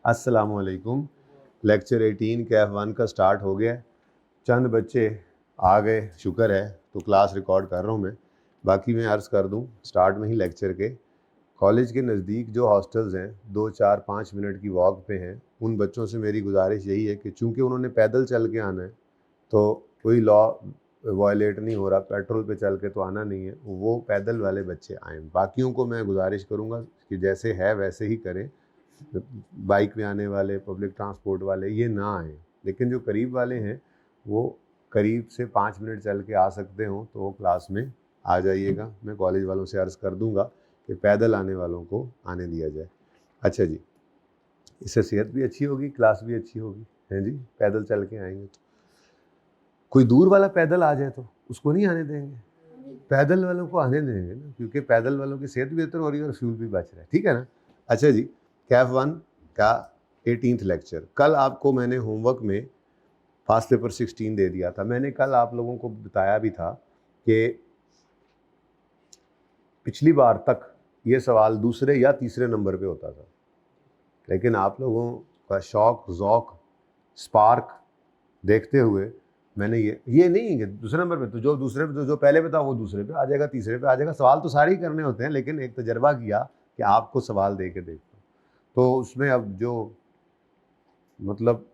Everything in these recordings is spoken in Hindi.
अस्सलामुअलैकुम। लेक्चर 18 कैफ 1 का स्टार्ट हो गया है। चंद बच्चे आ गए, शुक्र है, तो क्लास रिकॉर्ड कर रहा हूँ मैं। बाकी मैं अर्ज़ कर दूँ स्टार्ट में ही लेक्चर के, कॉलेज के नज़दीक जो हॉस्टल्स हैं 2 4 5 मिनट की वॉक पे हैं, उन बच्चों से मेरी गुजारिश यही है कि चूँकि उन्होंने पैदल चल के आना है तो कोई लॉ वायलेट नहीं हो रहा, पेट्रोल पे चल के तो आना नहीं है, वो पैदल वाले बच्चे आएँ। बाकियों को मैं गुजारिश करूँगा कि जैसे है वैसे ही करें। बाइक में आने वाले, पब्लिक ट्रांसपोर्ट वाले ये ना आएँ, लेकिन जो करीब वाले हैं वो करीब से 5 मिनट चल के आ सकते हों तो वो क्लास में आ जाइएगा। मैं कॉलेज वालों से अर्ज़ कर दूंगा कि पैदल आने वालों को आने दिया जाए। अच्छा जी, इससे सेहत भी अच्छी होगी, क्लास भी अच्छी होगी, हैं जी, पैदल चल के आएंगे तो। कोई दूर वाला पैदल आ जाए तो उसको नहीं आने देंगे, पैदल वालों को आने देंगे ना, क्योंकि पैदल वालों की सेहत भी बेहतर हो रही है और फ्यूल भी बच रहा है, ठीक है ना। अच्छा जी, कैफ 1 का 18th लेक्चर। कल आपको मैंने होमवर्क में पास्ट पेपर 16 दे दिया था। मैंने कल आप लोगों को बताया भी था कि पिछली बार तक ये सवाल दूसरे या तीसरे नंबर पे होता था, लेकिन आप लोगों का शौक, ज़ौक, स्पार्क देखते हुए मैंने ये नहीं कि दूसरे नंबर पे, तो जो दूसरे पे, तो जो पहले पे था वो दूसरे पे आ जाएगा, तीसरे पे आ जाएगा। सवाल तो सारे ही करने होते हैं, लेकिन एक तजर्बा किया कि आपको सवाल दे के देखो, तो उसमें अब जो मतलब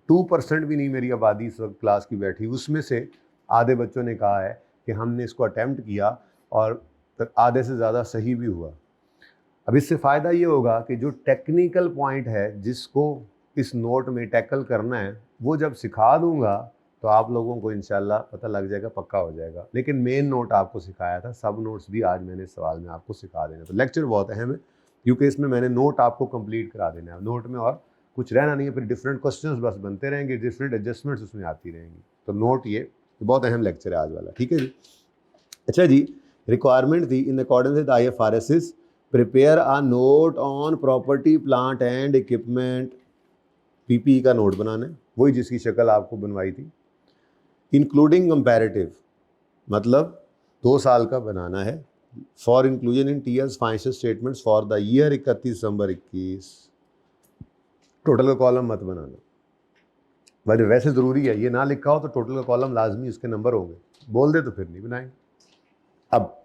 2% भी नहीं मेरी आबादी इस वक्त क्लास की बैठी, उसमें से आधे बच्चों ने कहा है कि हमने इसको अटैम्प्ट किया और आधे से ज़्यादा सही भी हुआ। अब इससे फ़ायदा ये होगा कि जो टेक्निकल पॉइंट है जिसको इस नोट में टैकल करना है, वो जब सिखा दूंगा तो आप लोगों को इंशाल्लाह पता लग जाएगा, पक्का हो जाएगा। लेकिन मेन नोट आपको सिखाया था, सब नोट्स भी आज मैंने इस सवाल में आपको सिखा देना। तो लेक्चर बहुत अहम है क्योंकि इसमें मैंने नोट आपको कंप्लीट करा देना है। नोट में और कुछ रहना नहीं है, फिर डिफरेंट क्वेश्चंस बस बनते रहेंगे, डिफरेंट एडजस्टमेंट्स उसमें आती रहेंगी। तो नोट ये बहुत अहम लेक्चर है आज वाला, ठीक है जी। अच्छा जी, रिक्वायरमेंट थी in accordance with IFRS prepare a note on property plant and equipment. PPE का नोट बनाना है, वही जिसकी शक्ल आपको बनवाई थी। इंक्लूडिंग कंपैरेटिव, मतलब 2 साल का बनाना है। For inclusion in TL's financial statements for the year 31 December 21। Total का कॉलम मत बनाना, वैसे वैसे ज़रूरी है, ये ना लिखा हो तो टोटल का कॉलम लाजमी उसके नंबर होंगे, बोल दे तो फिर नहीं बनाएंगे। अब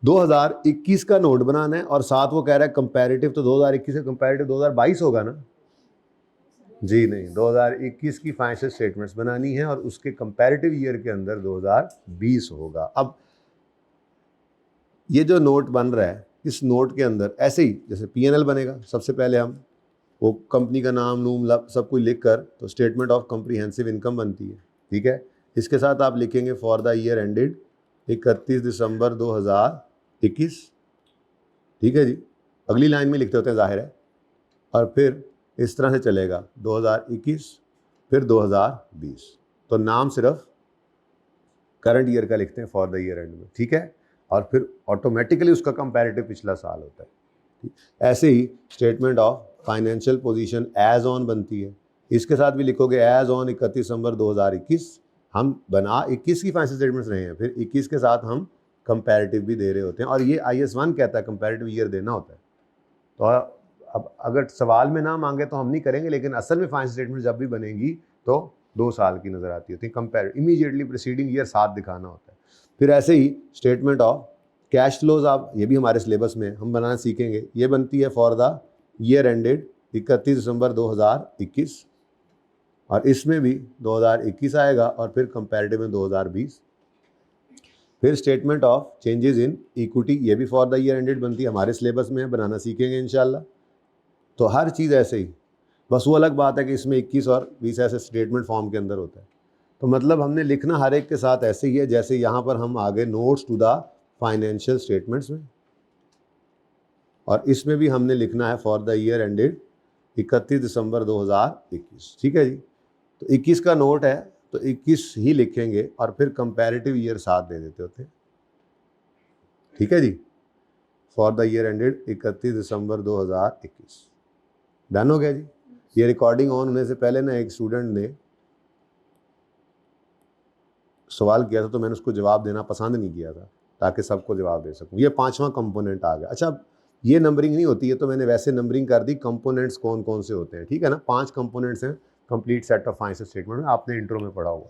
2021 का नोट बनाना है और साथ वो कह रहा है कंपैरेटिव, तो 2021 से कंपैरेटिव 2022 होगा ना जी? नहीं, 2021 की फाइनेंशियल स्टेटमेंट्स बनानी है और उसके कंपैरेटिव ईयर के अंदर 2020 होगा। अब ये जो नोट बन रहा है, इस नोट के अंदर ऐसे ही जैसे P&L बनेगा, सबसे पहले हम वो कंपनी का नाम नूम सब कुछ लिख कर तो स्टेटमेंट ऑफ कॉम्प्रिहेंसिव इनकम बनती है, ठीक है। इसके साथ आप लिखेंगे for the year ended 31 December 2021, ठीक है जी। अगली लाइन में लिखते होते हैं, जाहिर है, और फिर इस तरह से चलेगा 2021 फिर 2020। तो नाम सिर्फ करंट ईयर का लिखते हैं फॉर द ईयर एंड में, ठीक है, और फिर ऑटोमेटिकली उसका कंपैरेटिव पिछला साल होता है। ऐसे ही statement of financial position as on बनती है, इसके साथ भी लिखोगे एज ऑन 31 दिसंबर 2021। हम बना 21 की फाइनेंशियल स्टेटमेंट्स रहे हैं, फिर 21 के साथ हम कंपैरेटिव भी दे रहे होते हैं, और ये IS1 कहता है कंपैरेटिव ईयर देना होता है। तो अब अगर सवाल में ना मांगे तो हम नहीं करेंगे, लेकिन असल में फाइनेंशियल स्टेटमेंट जब भी बनेगी तो 2 साल की नज़र आती होती है। कंपेयर इमीडिएटली प्रीसीडिंग ईयर साथ दिखाना होता है। फिर ऐसे ही स्टेटमेंट ऑफ कैश फ्लोज, आप ये भी हमारे सिलेबस में हम बनाना सीखेंगे। ये बनती है for the year ended 31 December 2021, और इसमें भी 2021 आएगा और फिर कंपैरेटिव में 2020। फिर statement of changes in equity, ये भी फॉर द ईयर एंडेड बनती है, हमारे सिलेबस में है, बनाना सीखेंगे इंशाल्लाह। तो हर चीज़ ऐसे ही, बस वो अलग बात है कि इसमें 21 और 20 ऐसे स्टेटमेंट फॉर्म के अंदर होता है। तो मतलब हमने लिखना हर एक के साथ ऐसे ही है जैसे यहाँ पर हम आगे notes to the financial statements में, और इसमें भी हमने लिखना है for the year ended 31 December 2021, ठीक है जी। तो 21 का नोट है तो 21 ही लिखेंगे और फिर कंपैरेटिव ईयर साथ दे देते होते हैं, ठीक है जी। For the year ended 31 December 2021, done हो गया जी। ये रिकॉर्डिंग ऑन होने से पहले ना एक स्टूडेंट ने सवाल किया था, तो मैंने उसको जवाब देना पसंद नहीं किया था ताकि सबको जवाब दे सकूं। ये 5वां कंपोनेंट आ गया। अच्छा, ये नंबरिंग नहीं होती है, तो मैंने वैसे नंबरिंग कर दी कंपोनेंट्स कौन कौन से होते हैं, ठीक है ना। 5 कंपोनेंट्स हैं complete set of financial statement में, आपने इंट्रो में पढ़ा होगा।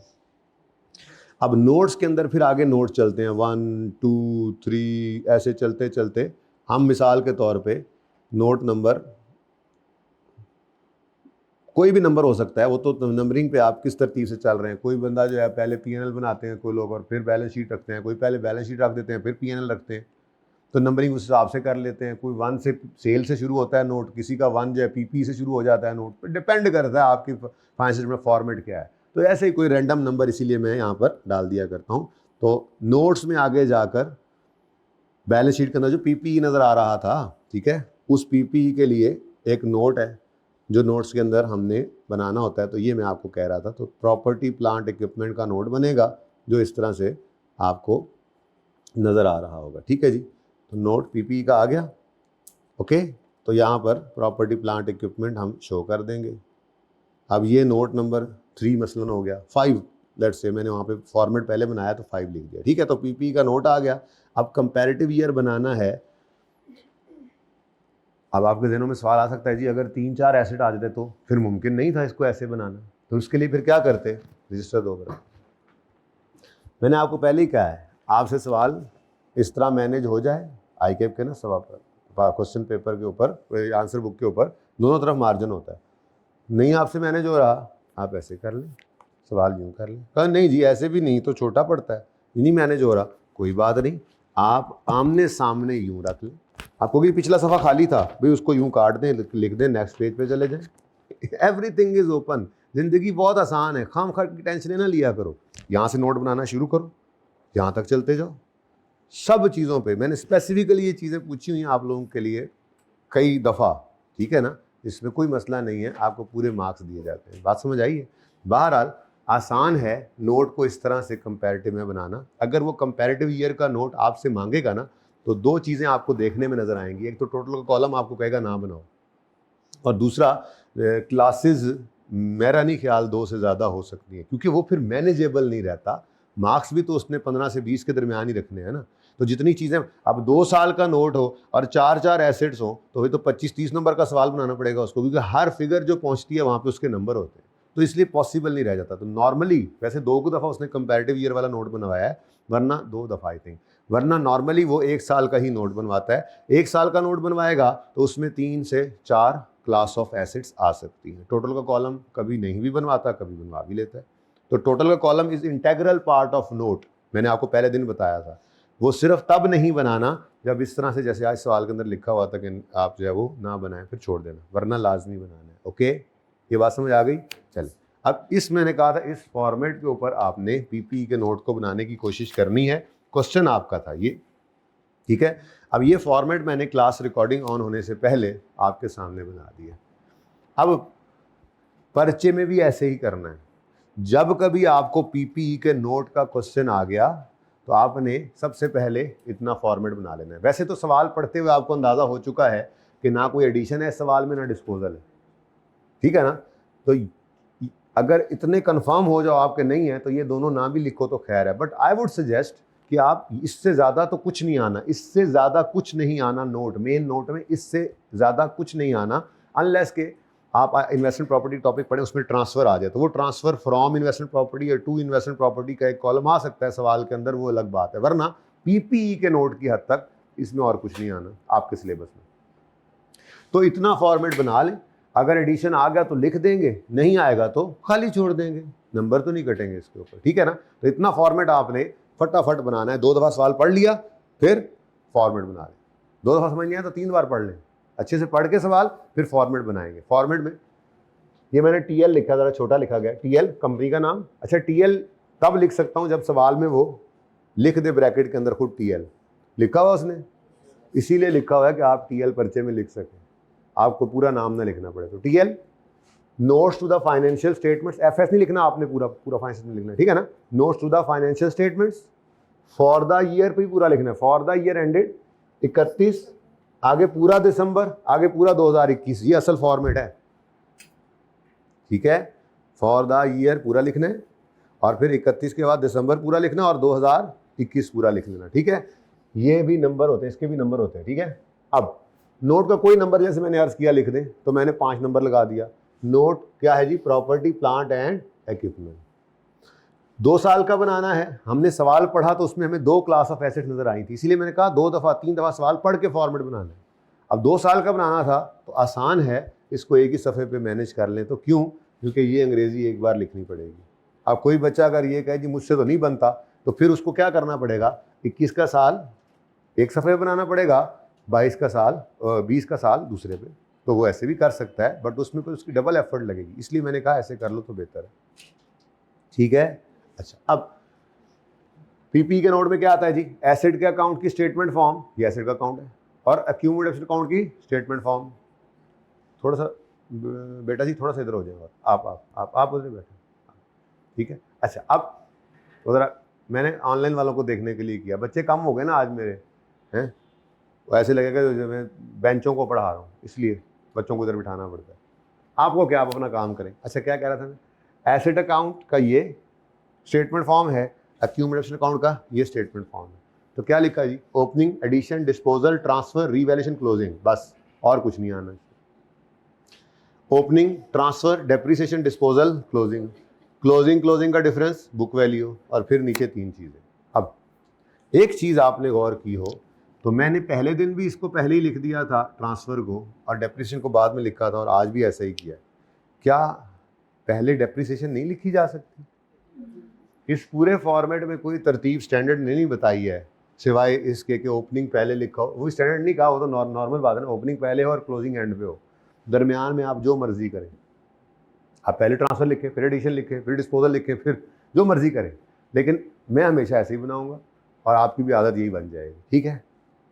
अब नोट्स के अंदर फिर आगे नोट चलते हैं 1 2 3 ऐसे चलते चलते हम मिसाल के तौर पे नोट नंबर, कोई भी नंबर हो सकता है, वो तो नंबरिंग पे आप किस तरतीब से चल रहे हैं। कोई बंदा जो है पहले पीएनएल बनाते हैं कोई लोग और फिर बैलेंस शीट रखते हैं, कोई पहले बैलेंस शीट रख देते हैं फिर पीएनएल रखते हैं, तो नंबरिंग उस हिसाब से कर लेते हैं। कोई 1 से सेल से शुरू होता है नोट, किसी का 1 जो है पीपी से शुरू हो जाता है नोट, डिपेंड करता है आपकी फाइनेंशियल में फॉर्मेट क्या है। तो ऐसे ही कोई रैंडम नंबर इसीलिए मैं यहाँ पर डाल दिया करता हूँ। तो नोट्स में आगे जाकर बैलेंस शीट के अंदर जो पीपीई नज़र आ रहा था, ठीक है, उस पीपीई के लिए एक नोट है जो नोट्स के अंदर हमने बनाना होता है। तो ये मैं आपको कह रहा था, तो प्रॉपर्टी प्लांट इक्विपमेंट का नोट बनेगा जो इस तरह से आपको नज़र आ रहा होगा, ठीक है जी। तो नोट पीपीई का आ गया, ओके। तो यहाँ पर प्रॉपर्टी प्लांट इक्विपमेंट हम शो कर देंगे। अब ये नोट नंबर 3 मसलन हो गया, 5 लेट्स से, मैंने वहाँ पे फॉर्मेट पहले बनाया तो 5 लिख दिया, ठीक है। तो पीपीई का नोट आ गया। अब कंपैरेटिव ईयर बनाना है। अब आपके ज़हनों में सवाल आ सकता है जी अगर 3-4 एसेट आ जाते तो फिर मुमकिन नहीं था इसको ऐसे बनाना, तो उसके लिए फिर क्या करते, रजिस्टर 2 पर। मैंने आपको पहले ही कहा है आपसे सवाल इस तरह मैनेज हो जाए, आई कैप के ना सवाल पर क्वेश्चन पेपर के ऊपर आंसर बुक के ऊपर दोनों तरफ मार्जिन होता है। नहीं आपसे मैनेज हो रहा आप ऐसे कर लें, सवाल यूँ कर लें। कहा नहीं जी ऐसे भी नहीं तो छोटा पड़ता है, नहीं मैनेज हो रहा, कोई बात नहीं, आप आमने सामने यूँ रख लें। आपको भी पिछला सफ़ा खाली था भाई, उसको यूँ काट दें, लिख दें, नेक्स्ट पेज पे चले जाएं। Everything is open. ज़िंदगी बहुत आसान है, खाम खा की टेंशन ना लिया करो। यहाँ से नोट बनाना शुरू करो, यहाँ तक चलते जाओ। सब चीज़ों पे मैंने स्पेसिफिकली ये चीज़ें पूछी हुई हैं आप लोगों के लिए कई दफ़ा, ठीक है ना। इसमें कोई मसला नहीं है, आपको पूरे मार्क्स दिए जाते हैं। बात समझ आई है। बहरहाल आसान है नोट को इस तरह से कंपैरेटिव में बनाना। अगर वो कंपैरेटिव ईयर का नोट आपसे मांगेगा ना तो 2 चीज़ें आपको देखने में नज़र आएंगी। एक तो टोटल का कॉलम आपको कहेगा ना बनाओ, और दूसरा क्लासेस मेरा नहीं ख्याल 2 से ज़्यादा हो सकती है, क्योंकि वो फिर मैनेजेबल नहीं रहता। मार्क्स भी तो उसने 15 से 20 के दरमियान ही रखने हैं ना। तो जितनी चीज़ें, अब 2 साल का नोट हो और 4-4 एसेट्स हो तो वही तो 25-30 नंबर का सवाल बनाना पड़ेगा उसको, क्योंकि हर फिगर जो पहुंचती है वहाँ पे उसके नंबर होते हैं, तो इसलिए पॉसिबल नहीं रह जाता। तो नॉर्मली वैसे 2 दफ़ा उसने कंपैरेटिव ईयर वाला नोट बनवाया है, वरना 2 दफ़ा आई थिंक, वरना नॉर्मली वो 1 साल का ही नोट बनवाता है। 1 साल का नोट बनवाएगा तो उसमें 3 से 4 क्लास ऑफ एसेट्स आ सकती हैं। टोटल का कॉलम कभी नहीं भी बनवाता, कभी बनवा भी लेता है। तो टोटल का column is integral part of note, मैंने आपको पहले दिन बताया था। वो सिर्फ तब नहीं बनाना जब इस तरह से जैसे आज सवाल के अंदर लिखा हुआ था कि आप जो है वो ना बनाएं फिर छोड़ देना, वरना लाजमी बनाना है। ओके, ये बात समझ आ गई। चले, अब इस मैंने कहा था इस फॉर्मेट के ऊपर आपने पीपी के नोट को बनाने की कोशिश करनी है। क्वेश्चन आपका था ये, ठीक है। अब ये फॉर्मेट मैंने क्लास रिकॉर्डिंग ऑन होने से पहले आपके सामने बना दिया। अब पर्चे में भी ऐसे ही करना है। जब कभी आपको पीपीई के नोट का क्वेश्चन आ गया तो आपने सबसे पहले इतना फॉर्मेट बना लेना है। वैसे तो सवाल पढ़ते हुए आपको अंदाज़ा हो चुका है कि ना कोई एडिशन है इस सवाल में, ना डिस्पोजल है, ठीक है ना। तो अगर इतने कंफर्म हो जाओ आपके नहीं है तो ये दोनों ना भी लिखो तो खैर है, बट आई वुड सजेस्ट कि आप इससे ज़्यादा तो कुछ नहीं आना, इससे ज़्यादा कुछ नहीं आना नोट, मेन नोट में इससे ज़्यादा कुछ नहीं आना, अनलेस के आप इन्वेस्टमेंट प्रॉपर्टी टॉपिक पढ़ें उसमें ट्रांसफ़र आ जाए, तो वो ट्रांसफ़र फ्रॉम इन्वेस्टमेंट प्रॉपर्टी या टू इन्वेस्टमेंट प्रॉपर्टी का एक कॉलम आ सकता है सवाल के अंदर, वो अलग बात है। वरना पीपीई के नोट की हद तक इसमें और कुछ नहीं आना आपके सिलेबस में। तो इतना फॉर्मेट बना लें, अगर एडिशन आ गया तो लिख देंगे, नहीं आएगा तो खाली छोड़ देंगे, नंबर तो नहीं कटेंगे इसके ऊपर, ठीक है ना। तो इतना फॉर्मेट आपने फटाफट बनाना है। 2 दफ़ा सवाल पढ़ लिया फिर फॉर्मेट बना लें, 2 दफ़ा समझ नहीं आया तो 3 बार पढ़ लें, अच्छे से पढ़ के सवाल फिर फॉर्मेट बनाएंगे। फॉर्मेट में ये मैंने टीएल लिखा, ज़रा छोटा लिखा गया, टीएल कंपनी का नाम। अच्छा, टीएल तब लिख सकता हूँ जब सवाल में वो लिख दे ब्रैकेट के अंदर खुद टीएल लिखा हुआ उसने, इसीलिए लिखा हुआ है कि आप टीएल पर्चे में लिख सकें, आपको पूरा नाम ना लिखना पड़े। तो TL notes to the financial statements, FS नहीं लिखना आपने, पूरा पूरा फाइनेंशियल लिखना है, ठीक है ना। Notes to the financial statements for the year पे पूरा लिखना है, फॉर द ईयर एंडेड 31, आगे पूरा दिसंबर, आगे पूरा 2021, ये असल फॉर्मेट है, ठीक है। फॉर द ईयर पूरा लिखना है और फिर 31 के बाद दिसंबर पूरा लिखना और 2021 पूरा लिख लेना, ठीक है। ये भी नंबर होते हैं, इसके भी नंबर होते हैं, ठीक है। अब नोट का कोई नंबर जैसे मैंने अर्ज किया लिख दें तो मैंने 5 नंबर लगा दिया। नोट क्या है जी? Property plant and equipment. 2 साल का बनाना है, हमने सवाल पढ़ा तो उसमें हमें 2 क्लास ऑफ एसेट नजर आई थी, इसीलिए मैंने कहा 2 दफ़ा 3 दफ़ा सवाल पढ़ के फॉर्मेट बनाना है। अब 2 साल का बनाना था तो आसान है, इसको एक ही सफ़े पे मैनेज कर लें। तो क्यों? क्योंकि ये अंग्रेज़ी एक बार लिखनी पड़ेगी। अब कोई बच्चा अगर ये कहे जी मुझसे तो नहीं बनता, तो फिर उसको क्या करना पड़ेगा? 21 का साल एक सफ़े पे बनाना पड़ेगा, 22 का साल 20 का साल दूसरे पे। तो वो ऐसे भी कर सकता है, बट उसमें फिर उसकी डबल एफर्ट लगेगी, इसलिए मैंने कहा ऐसे कर लो तो बेहतर है। ठीक है। अच्छा, अब पीपी के नोट में क्या आता है जी? एसेट के अकाउंट की स्टेटमेंट फॉर्म, ये एसेट का अकाउंट है, और एक्यूमुलेटेड अकाउंट की स्टेटमेंट फॉर्म। थोड़ा सा बेटा जी थोड़ा सा इधर हो जाएगा, आप उधर बैठे। ठीक है। अच्छा, अब उधर मैंने ऑनलाइन वालों को देखने के लिए किया, बच्चे कम हो गए ना आज मेरे, हैं वो ऐसे लगेगा जो मैं बेंचों को पढ़ा रहा हूँ, इसलिए बच्चों को इधर बिठाना पड़ता है। आपको क्या, आप अपना काम करें। अच्छा, क्या कह रहा था मैं? एसेट अकाउंट का ये स्टेटमेंट फॉर्म है, एक्यूमुलेशन अकाउंट का ये स्टेटमेंट फॉर्म है। तो क्या लिखा जी? Opening, addition, disposal, transfer, revaluation, closing, बस और कुछ नहीं आना। Opening, transfer, depreciation, disposal, closing. Closing का डिफरेंस बुक वैल्यू, और फिर नीचे 3 चीज़ें। अब एक चीज़ आपने गौर की हो तो मैंने पहले दिन भी इसको पहले ही लिख दिया था ट्रांसफ़र को, और डेप्रिसिएशन को बाद में लिखा था, और आज भी ऐसा ही किया। क्या पहले डेप्रिसिएशन नहीं लिखी जा सकती? इस पूरे फॉर्मेट में कोई तरतीब स्टैंडर्ड नहीं बताई है, सिवाय इसके कि ओपनिंग पहले लिखा हो। वो स्टैंडर्ड नहीं कहा, वो तो नॉर्मल बात है ना, ओपनिंग पहले हो और क्लोजिंग एंड पे हो, दरमियान में आप जो मर्जी करें। आप पहले ट्रांसफ़र लिखें, फिर एडिशन लिखें, फिर डिस्पोजल लिखें, फिर जो मर्जी करें, लेकिन मैं हमेशा ऐसे ही बनाऊंगा और आपकी भी आदत यही बन जाएगी। ठीक है,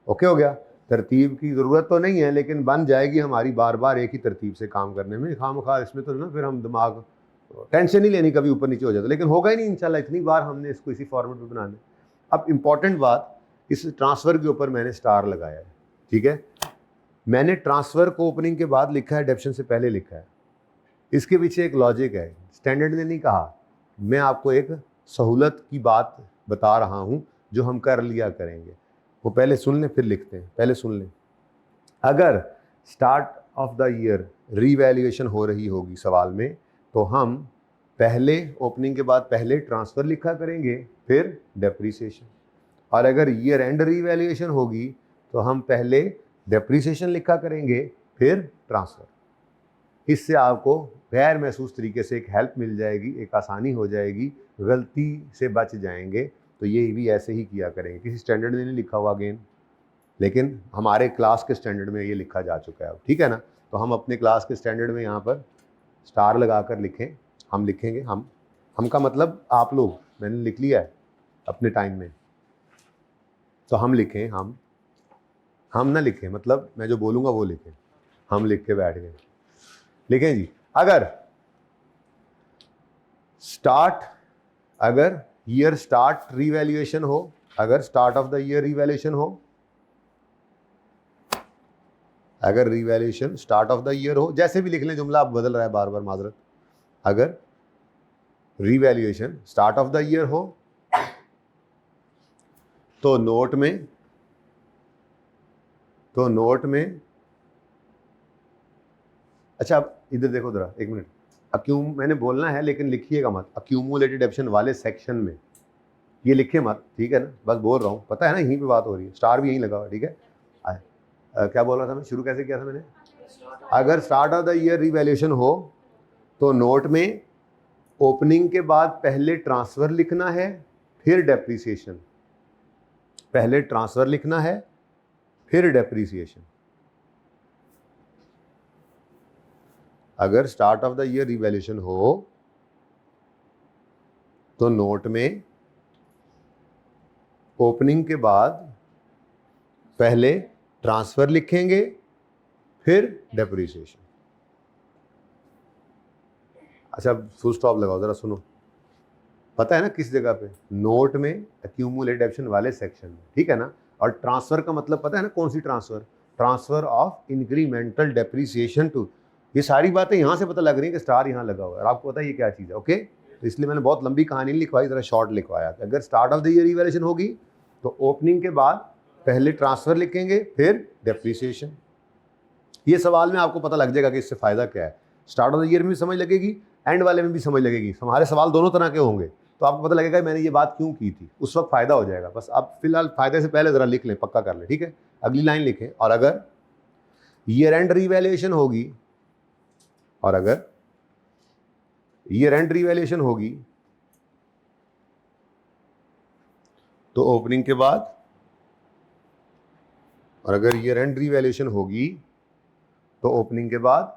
ओके हो गया। तरतीब की ज़रूरत तो नहीं है, लेकिन बन जाएगी हमारी बार बार एक ही तरतीब से काम करने में। खामखा इसमें तो ना फिर हम दिमाग टेंशन नहीं लेनी, कभी ऊपर नीचे हो जाता, लेकिन होगा ही नहीं इंशाल्लाह। इतनी बार हमने इसको इसी फॉर्मेट में बनाना है। अब इम्पॉर्टेंट बात, इस ट्रांसफ़र के ऊपर मैंने स्टार लगाया है। ठीक है, मैंने ट्रांसफ़र को ओपनिंग के बाद लिखा है, डेप्शन से पहले लिखा है। इसके पीछे एक लॉजिक है, स्टैंडर्ड ने नहीं कहा, मैं आपको एक सहूलत की बात बता रहा हूँ जो हम कर लिया करेंगे। वो पहले सुन लें फिर लिखते हैं, पहले सुन लें। अगर start of the year revaluation हो रही होगी सवाल में, तो हम पहले ओपनिंग के बाद पहले ट्रांसफ़र लिखा करेंगे, फिर डेप्रिसिएशन। और अगर ईयर एंड रीवैल्यूएशन होगी तो हम पहले डेप्रिसिएशन लिखा करेंगे, फिर ट्रांसफ़र। इससे आपको गैर महसूस तरीके से एक हेल्प मिल जाएगी, एक आसानी हो जाएगी, गलती से बच जाएंगे। तो ये भी ऐसे ही किया करेंगे, किसी स्टैंडर्ड में नहीं लिखा हुआ अगेन, लेकिन हमारे क्लास के स्टैंडर्ड में ये लिखा जा चुका है अब। ठीक है ना, तो हम अपने क्लास के स्टैंडर्ड में यहाँ पर स्टार लगा कर लिखें, हम लिखेंगे। हम का मतलब आप लोग, मैंने लिख लिया है अपने टाइम में, तो हम लिखें। हम ना लिखें, मतलब मैं जो बोलूँगा वो लिखें, हम लिख के बैठ गए। लिखें जी, अगर ईयर स्टार्ट रीवैल्यूएशन हो, अगर start of the year revaluation हो, अगर revaluation start of the year हो, जैसे भी लिख लें, जुमला आप बदल रहा है बार बार, माजरत। अगर revaluation start of the year हो तो नोट में अच्छा, अब इधर देखो जरा, एक मिनट। मैंने बोलना है लेकिन लिखिएगा मत, अक्यूमुलेटेड एडिशन वाले सेक्शन में ये लिखे मत, ठीक है ना, बस बोल रहा हूँ, पता है ना यहीं पे बात हो रही है, स्टार भी यहीं लगा हुआ। ठीक है, क्या बोल रहा था मैं, शुरू कैसे किया था मैंने? अगर start of the year revaluation हो तो नोट में ओपनिंग के बाद पहले ट्रांसफ़र लिखना है, फिर डेप्रिसिएशन। पहले ट्रांसफ़र लिखना है, फिर डेप्रिसिएशन। अगर start of the year revaluation हो तो नोट में ओपनिंग के बाद पहले ट्रांसफर लिखेंगे, फिर डेप्रिसिएशन। अच्छा, फुल स्टॉप लगाओ जरा, सुनो। पता है ना किस जगह पे? नोट में एक्यूमुलेटेड एडिशन वाले सेक्शन में, ठीक है ना। और ट्रांसफर का मतलब पता है ना कौन सी transfer? Transfer of incremental depreciation to. ये सारी बातें यहाँ से पता लग रही है कि स्टार यहाँ लगा हुआ है और आपको पता है ये क्या चीज़ है। ओके, तो इसलिए मैंने बहुत लंबी कहानी नहीं लिखवाई, ज़रा शॉर्ट लिखवाया। अगर start of the year revaluation होगी तो ओपनिंग के बाद पहले ट्रांसफर लिखेंगे, फिर डेप्रिसिएशन। ये सवाल में आपको पता लग जाएगा कि इससे फ़ायदा क्या है। स्टार्ट ऑफ द ईयर में भी समझ लगेगी, एंड वाले में भी समझ लगेगी। हमारे सवाल दोनों तरह के होंगे, तो आपको पता लगेगा मैंने ये बात क्यों की थी, उस वक्त फ़ायदा हो जाएगा। बस आप फिलहाल फ़ायदे से पहले ज़रा लिख लें, पक्का कर लें, ठीक है। अगली लाइन लिखें, और अगर ईयर एंड रिवैल्यूएशन होगी, और अगर ईयर एंड रिवैल्यूएशन होगी तो ओपनिंग के बाद, और अगर ईयर एंड रिवैल्यूएशन होगी तो ओपनिंग के बाद,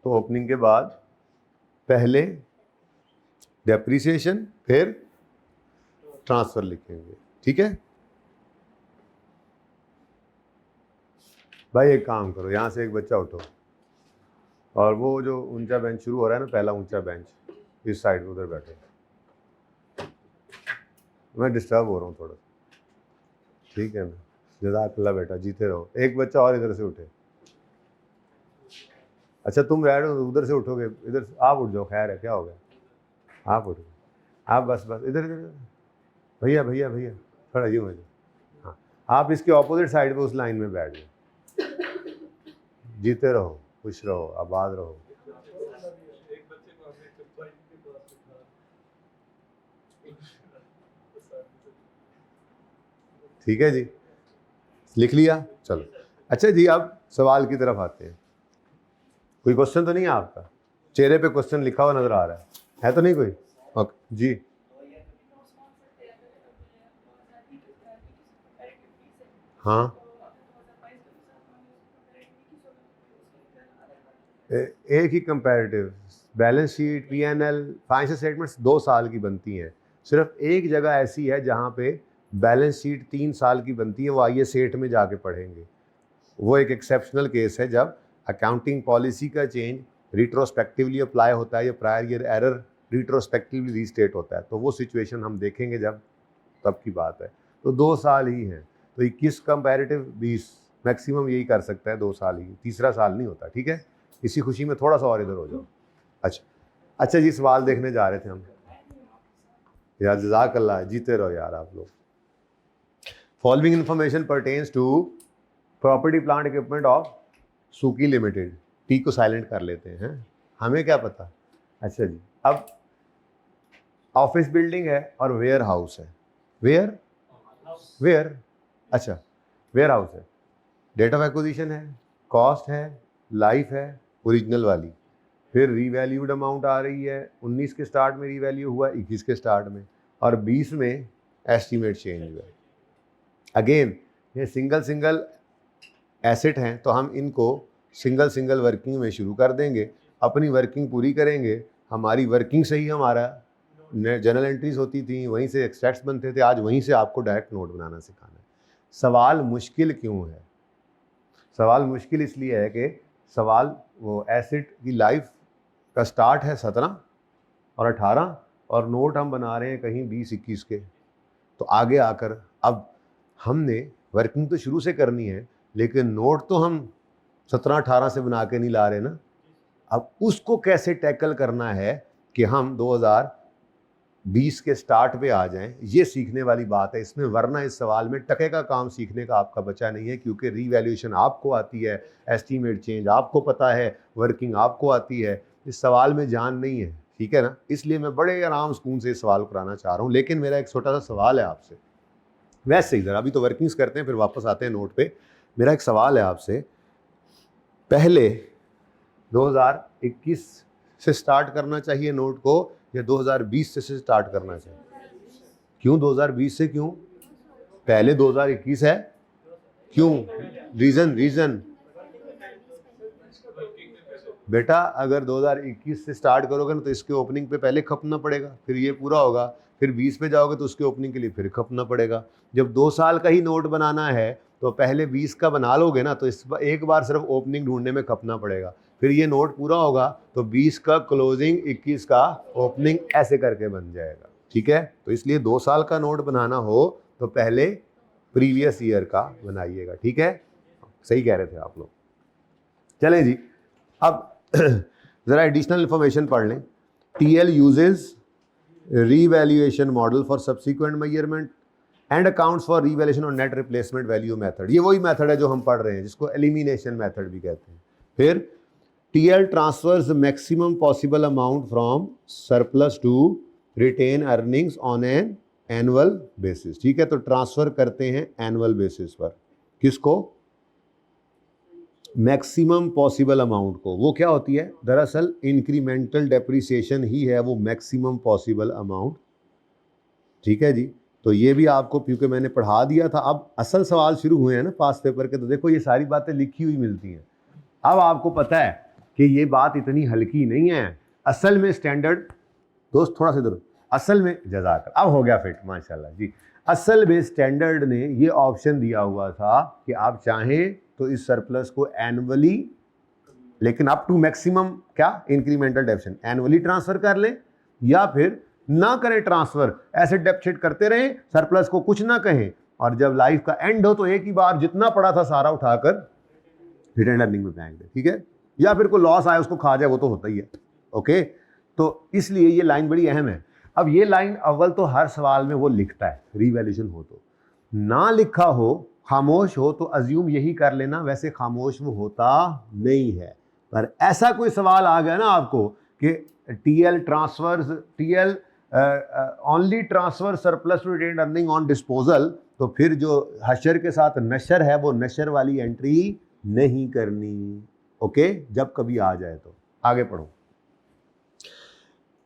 तो ओपनिंग के बाद पहले डेप्रिसिएशन फिर ट्रांसफर लिखेंगे, ठीक है। भाई एक काम करो, यहाँ से एक बच्चा उठो, और वो जो ऊंचा बेंच शुरू हो रहा है ना, पहला ऊंचा बेंच इस साइड में उधर बैठो। मैं डिस्टर्ब हो रहा हूँ थोड़ा, ठीक है ना। जज़ाकल्लाह बेटा, जीते रहो। एक बच्चा और इधर से उठे। अच्छा तुम बैठो, उधर से उठोगे, इधर आप उठ जाओ, खैर है, क्या हो गया, आप उठो, आप बस बस इधर इधर। भैया भैया भैया थोड़ा यूँ हो जाओ, हाँ आप इसके ऑपोजिट साइड पे उस लाइन में बैठ जाओ। जीते रहो, खुश रहो, आबाद रहो। ठीक है जी, लिख लिया, चलो। अच्छा जी, अब सवाल की तरफ आते हैं। कोई क्वेश्चन तो नहीं है आपका? चेहरे पे क्वेश्चन लिखा हुआ नजर आ रहा है तो नहीं कोई? ओके जी। हाँ, एक ही comparative balance sheet, PNL, financial statements 2 साल की बनती हैं। सिर्फ एक जगह ऐसी है जहाँ पे बैलेंस शीट 3 साल की बनती है, वो आइए सेट में जाके पढ़ेंगे। वो एक एक्सेप्शनल केस है जब अकाउंटिंग पॉलिसी का चेंज रिट्रोस्पेक्टिवली अप्लाई होता है या prior year error retrospectively restate होता है, तो वो सिचुएशन हम देखेंगे जब, तब की बात है। तो 2 साल ही हैं, तो 21 कंपैरेटिव 20 मैक्सिमम यही कर सकता है, 2 साल ही, तीसरा साल नहीं होता, ठीक है। इसी खुशी में थोड़ा सा और इधर हो जाओ। अच्छा जी, सवाल देखने जा रहे थे हम यार, जज़ाकल्लाह, जीते रहो यार आप लोग। Following information pertains to property plant equipment of Suki limited. T को साइलेंट कर लेते हैं, हमें क्या पता। अच्छा जी, अब ऑफिस बिल्डिंग है और वेयर हाउस है। वेयर अच्छा, वेयर हाउस है, डेट ऑफ एक्विजिशन है, कॉस्ट है, लाइफ है ओरिजिनल वाली, फिर रीवैल्यूड अमाउंट आ रही है, 19 के स्टार्ट में रीवैल्यू हुआ, 21 के स्टार्ट में, और 20 में एस्टीमेट चेंज हुआ। अगेन ये सिंगल एसेट हैं, तो हम इनको सिंगल वर्किंग में शुरू कर देंगे, अपनी वर्किंग पूरी करेंगे। हमारी वर्किंग से ही हमारा जर्नल एंट्रीज होती थी, वहीं से एक्सट्रैक्ट्स बनते थे, आज वहीं से आपको डायरेक्ट नोट बनाना सिखाना है। सवाल मुश्किल क्यों है? सवाल मुश्किल इसलिए है कि सवाल वो एसेट की लाइफ का स्टार्ट है 17 और 18, और नोट हम बना रहे हैं कहीं 20-21 के। तो आगे आकर अब हमने वर्किंग तो शुरू से करनी है, लेकिन नोट तो हम 17-18 से बना के नहीं ला रहे ना। अब उसको कैसे टैकल करना है कि हम 2020 के स्टार्ट पे आ जाएं, ये सीखने वाली बात है इसमें। वरना इस सवाल में टके का काम सीखने का आपका बचा नहीं है, क्योंकि रीवैल्यूएशन आपको आती है, एस्टीमेट चेंज आपको पता है, वर्किंग आपको आती है, इस सवाल में जान नहीं है, ठीक है ना। इसलिए मैं बड़े आराम सुकून से इस सवाल कराना चाह रहा हूँ। लेकिन मेरा एक छोटा सा सवाल है आपसे, वैसे ही अभी तो वर्किंग्स करते हैं, फिर वापस आते हैं नोट पे। मेरा एक सवाल है आपसे, पहले 2021 से स्टार्ट करना चाहिए नोट को या 2020 से स्टार्ट करना चाहिए? क्यों 2020 से? क्यों पहले 2021 है? क्यों? रीजन बेटा, अगर 2021 से स्टार्ट करोगे ना तो इसके ओपनिंग पे पहले खपना पड़ेगा, फिर ये पूरा होगा, फिर 20 पे जाओगे तो उसके ओपनिंग के लिए फिर खपना पड़ेगा। जब 2 साल का ही नोट बनाना है तो पहले 20 का बना लोगे ना, तो इस एक बार सिर्फ ओपनिंग ढूंढने में खपना पड़ेगा, फिर ये नोट पूरा होगा तो 20 का क्लोजिंग, 21 का ओपनिंग, ऐसे करके बन जाएगा, ठीक है। तो इसलिए 2 साल का नोट बनाना हो तो पहले प्रीवियस ईयर का बनाइएगा, ठीक है। सही कह रहे थे आप लोग। चलें जी, अब ज़रा एडिशनल इन्फॉर्मेशन पढ़ लें। TL uses revaluation model for subsequent measurement and accounts for revaluation और नेट रिप्लेसमेंट वैल्यू मेथड, ये वही मेथड है जो हम पढ़ रहे हैं जिसको एलिमिनेशन मेथड भी कहते हैं। फिर TL transfers maximum possible amount from surplus to retain earnings on an annual basis, ठीक है, तो ट्रांसफर करते हैं एनुअल बेसिस पर, किसको, मैक्सिमम पॉसिबल अमाउंट को। वो क्या होती है, दरअसल इंक्रीमेंटल डेप्रिसिएशन ही है वो मैक्सिमम पॉसिबल अमाउंट, ठीक है जी। तो ये भी आपको क्योंकि मैंने पढ़ा दिया था, अब असल सवाल शुरू हुए हैं ना पास पेपर के, तो देखो ये सारी बातें लिखी हुई मिलती हैं। अब आपको पता है कि ये बात इतनी हल्की नहीं है, असल में स्टैंडर्ड, दोस्त थोड़ा सा इधर, असल में जज़ाक, अब हो गया फिट माशाल्लाह जी। असल में स्टैंडर्ड ने ये ऑप्शन दिया हुआ था कि आप चाहें तो इस सरप्लस को एनुअली, लेकिन अप टू मैक्सिमम क्या इंक्रीमेंटल डेप्शन, एनुअली ट्रांसफर कर लें या फिर ना करें ट्रांसफर, ऐसे डेप्शिट करते रहें, सरप्लस को कुछ ना कहें, और जब लाइफ का एंड हो तो एक ही बार जितना पड़ा था सारा उठाकर रिटेन अर्निंग में फेंक दे, ठीक है, या फिर कोई लॉस आए उसको खा जाए, वो तो होता ही है, ओके। तो इसलिए ये लाइन बड़ी अहम है। अब ये लाइन अव्वल तो हर सवाल में वो लिखता है, रीवैल्यूएशन हो तो, ना लिखा हो, खामोश हो तो अज्यूम यही कर लेना वैसे खामोश वो होता नहीं है। पर ऐसा कोई सवाल आ गया ना आपको कि TL transfers, TL only transfer surplus to retained earning on disposal, तो फिर जो हशर के साथ नशर है वो नशर वाली एंट्री नहीं करनी, ओके, जब कभी आ जाए तो। आगे पढ़ो।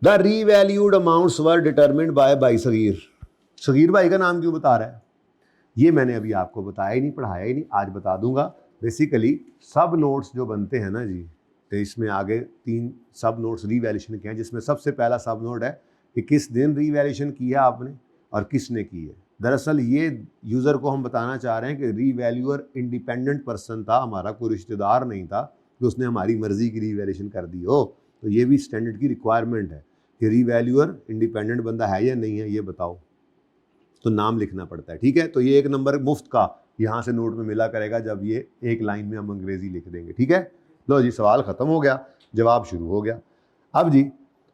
The revalued amounts were determined by Saghir. Saghir भाई का नाम क्यों बता रहा है, ये मैंने अभी आपको बताया ही नहीं, पढ़ाया ही नहीं, आज बता दूंगा। बेसिकली सब नोट्स जो बनते हैं ना जी, तो इसमें आगे 3 सब नोट्स रीवैल्यूएशन के हैं, जिसमें सबसे पहला सब नोट है कि किस दिन रीवैल्यूएशन किया आपने और किसने की है। दरअसल ये यूज़र को हम बताना चाह रहे हैं कि रीवैल्यूअर इंडिपेंडेंट पर्सन था, हमारा कोई रिश्तेदार नहीं था कि उसने हमारी मर्जी की रीवैल्यूएशन कर दी हो। तो ये भी स्टैंडर्ड की रिक्वायरमेंट है कि रीवैल्यूअर इंडिपेंडेंट बंदा है या नहीं है, ये बताओ, तो नाम लिखना पड़ता है, ठीक है। तो ये 1 नंबर मुफ्त का यहाँ से नोट में मिला करेगा जब ये एक लाइन में हम अंग्रेजी लिख देंगे, ठीक है। लो जी, सवाल खत्म हो गया, जवाब शुरू हो गया। अब जी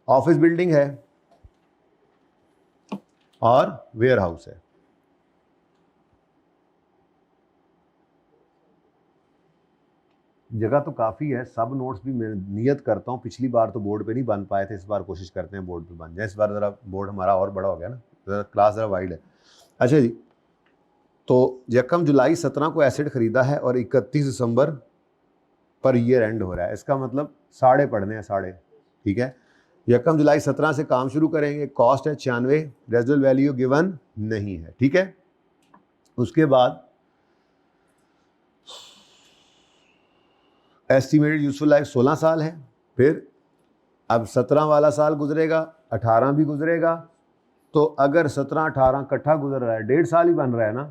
ऑफिस बिल्डिंग है और वेयर हाउस है, जगह तो काफ़ी है। सब नोट्स भी मैं नियत करता हूँ, पिछली बार तो बोर्ड पे नहीं बन पाए थे, इस बार कोशिश करते हैं बोर्ड पे बन जाए। इस बार ज़रा बोर्ड हमारा और बड़ा हो गया ना, ज़रा क्लास ज़रा वाइड है। अच्छा जी, तो 1 जुलाई 17 को एसेट खरीदा है और 31 दिसंबर पर ईयर एंड हो रहा है, इसका मतलब साढ़े पढ़ने हैं, साढ़े, ठीक है। 1 जुलाई 17 से काम शुरू करेंगे, कॉस्ट है 96, रेजिडुअल वैल्यू गिवन नहीं है, ठीक है। उसके बाद एस्टिमेटेड यूजफुल लाइफ 16 साल है। फिर अब 17 वाला साल गुजरेगा, 18 भी गुजरेगा, तो अगर 17 18 इकट्ठा गुजर रहा है, 1.5 साल ही बन रहा है ना,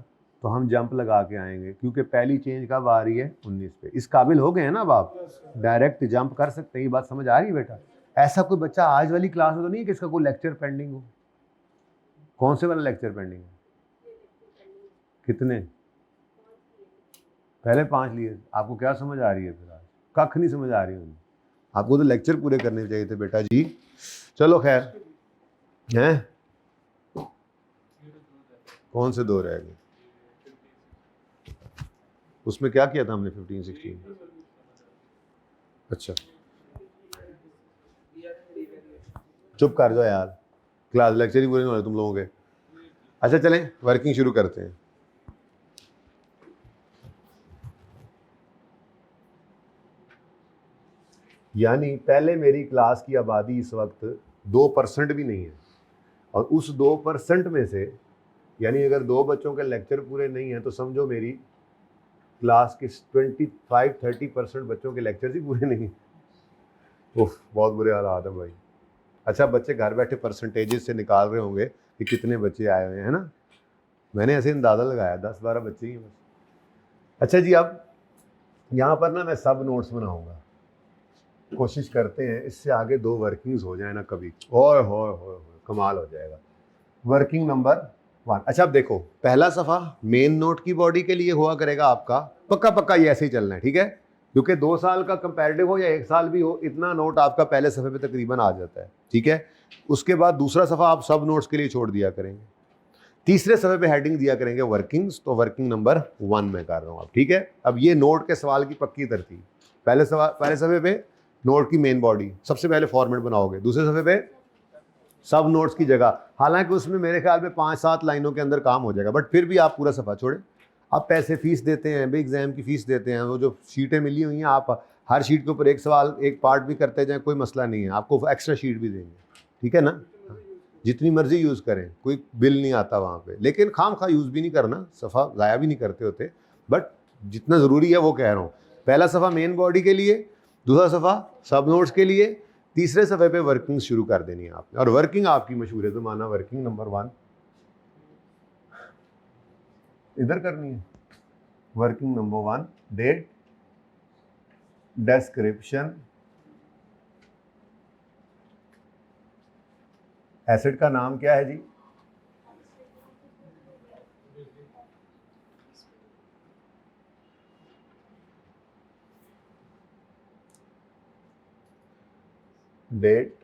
तो हम जंप लगा के आएंगे, क्योंकि पहली चेंज कब आ रही है, 19 पे। इस काबिल हो गए हैं ना अब आप, डायरेक्ट जंप कर सकते हैं। ये बात समझ आ रही है बेटा? ऐसा कोई बच्चा आज वाली क्लास में तो नहीं है कि इसका कोई लेक्चर पेंडिंग हो? कौन से वाला लेक्चर पेंडिंग है? कितने? पहले 5 लिए। आपको क्या समझ आ रही है फिर? आज कख नहीं समझ आ रही है। आपको तो लेक्चर पूरे करने चाहिए थे बेटा जी। चलो खैर, हैं कौन से 2 रह गए? उसमें क्या किया था हमने 15 16? अच्छा, चुप कर जाओ यार, क्लास लेक्चर ही पूरे नहीं हो रहे तुम लोगों के। अच्छा चलें, वर्किंग शुरू करते हैं। यानी पहले मेरी क्लास की आबादी इस वक्त 2% भी नहीं है, और उस 2% में से, यानी अगर 2 बच्चों के लेक्चर पूरे नहीं हैं तो समझो मेरी क्लास के 25-30% बच्चों के लेक्चर ही पूरे नहीं। ओह, बहुत बुरे हालात है भाई। अच्छा, बच्चे घर बैठे परसेंटेजेस से निकाल रहे होंगे कि कितने बच्चे आए हुए हैं ना, मैंने ऐसे अंदाज़ा लगाया 10-12 बच्चे ही बस। अच्छा जी, अब यहाँ पर ना मैं सब नोट्स बनाऊँगा, कोशिश करते हैं इससे आगे 2 वर्किंग्स हो जाए ना कभी, ओए होए होए कमाल हो जाएगा। Working number 1। अच्छा अब देखो, पहला सफ़ा मेन नोट की बॉडी के लिए हुआ करेगा आपका, पक्का ये ऐसे ही चलना है, ठीक है, क्योंकि 2 साल का कंपैरेटिव हो या 1 साल भी हो, इतना नोट आपका पहले सफ़े पे तकरीबन आ जाता है, ठीक है। उसके बाद दूसरा सफ़ा आप सब नोट्स के लिए छोड़ दिया करेंगे। तीसरे सफ़े पे हेडिंग दिया करेंगे वर्किंग्स, तो वर्किंग नंबर 1 में कर रहा हूँ अब, ठीक है। अब ये नोट के सवाल की पक्की तरतीब, पहले सफ़े पे नोट की मेन बॉडी, सबसे पहले फॉर्मेट बनाओगे, दूसरे सफ़े पे सब नोट्स की जगह, हालांकि उसमें मेरे ख्याल में 5-7 लाइनों के अंदर काम हो जाएगा, बट फिर भी आप पूरा सफ़ा छोड़े। आप पैसे फीस देते हैं, भाई एग्जाम की फ़ीस देते हैं, वो जो शीटें मिली हुई हैं, आप हर शीट के ऊपर एक सवाल एक पार्ट भी करते जाएं, कोई मसला नहीं है, आपको एक्स्ट्रा शीट भी देंगे, ठीक है ना। जितनी मर्जी यूज़ करें, कोई बिल नहीं आता वहाँ पे, लेकिन खाम खा यूज़ भी नहीं करना, सफ़ा ज़ाया भी नहीं करते होते, बट जितना ज़रूरी है वो कह रहा हूँ। पहला सफ़ा मेन बॉडी के लिए, दूसरा सफ़ा सब नोट्स के लिए, तीसरे सफ़े पे वर्किंग शुरू कर देनी है आपने। और वर्किंग आपकी मशहूर है, तो माना वर्किंग नंबर 1 इधर करनी है। Working number 1, date, description, asset का नाम क्या है जी, डेट,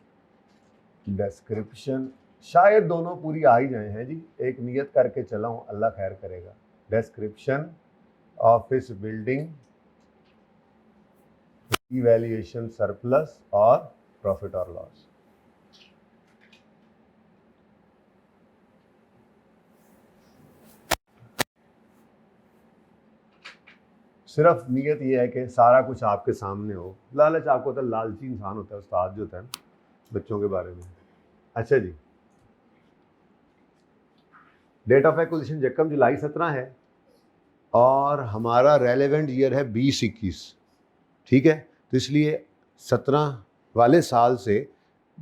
डिस्क्रिप्शन, शायद दोनों पूरी आ ही जाए हैं जी, एक नियत करके चला हूं, अल्लाह खैर करेगा। Description, office building, evaluation surplus और प्रॉफिट और लॉस। सिर्फ नियत ये है कि सारा कुछ आपके सामने हो। लालच आपको होता है, लालची इंसान होता है उस्ताद जो होता है बच्चों के बारे में। अच्छा जी, डेट ऑफ एक्विजिशन यकम जुलाई 17 है और हमारा रेलेवेंट ईयर है 20-21, ठीक है। तो इसलिए 17 वाले साल से,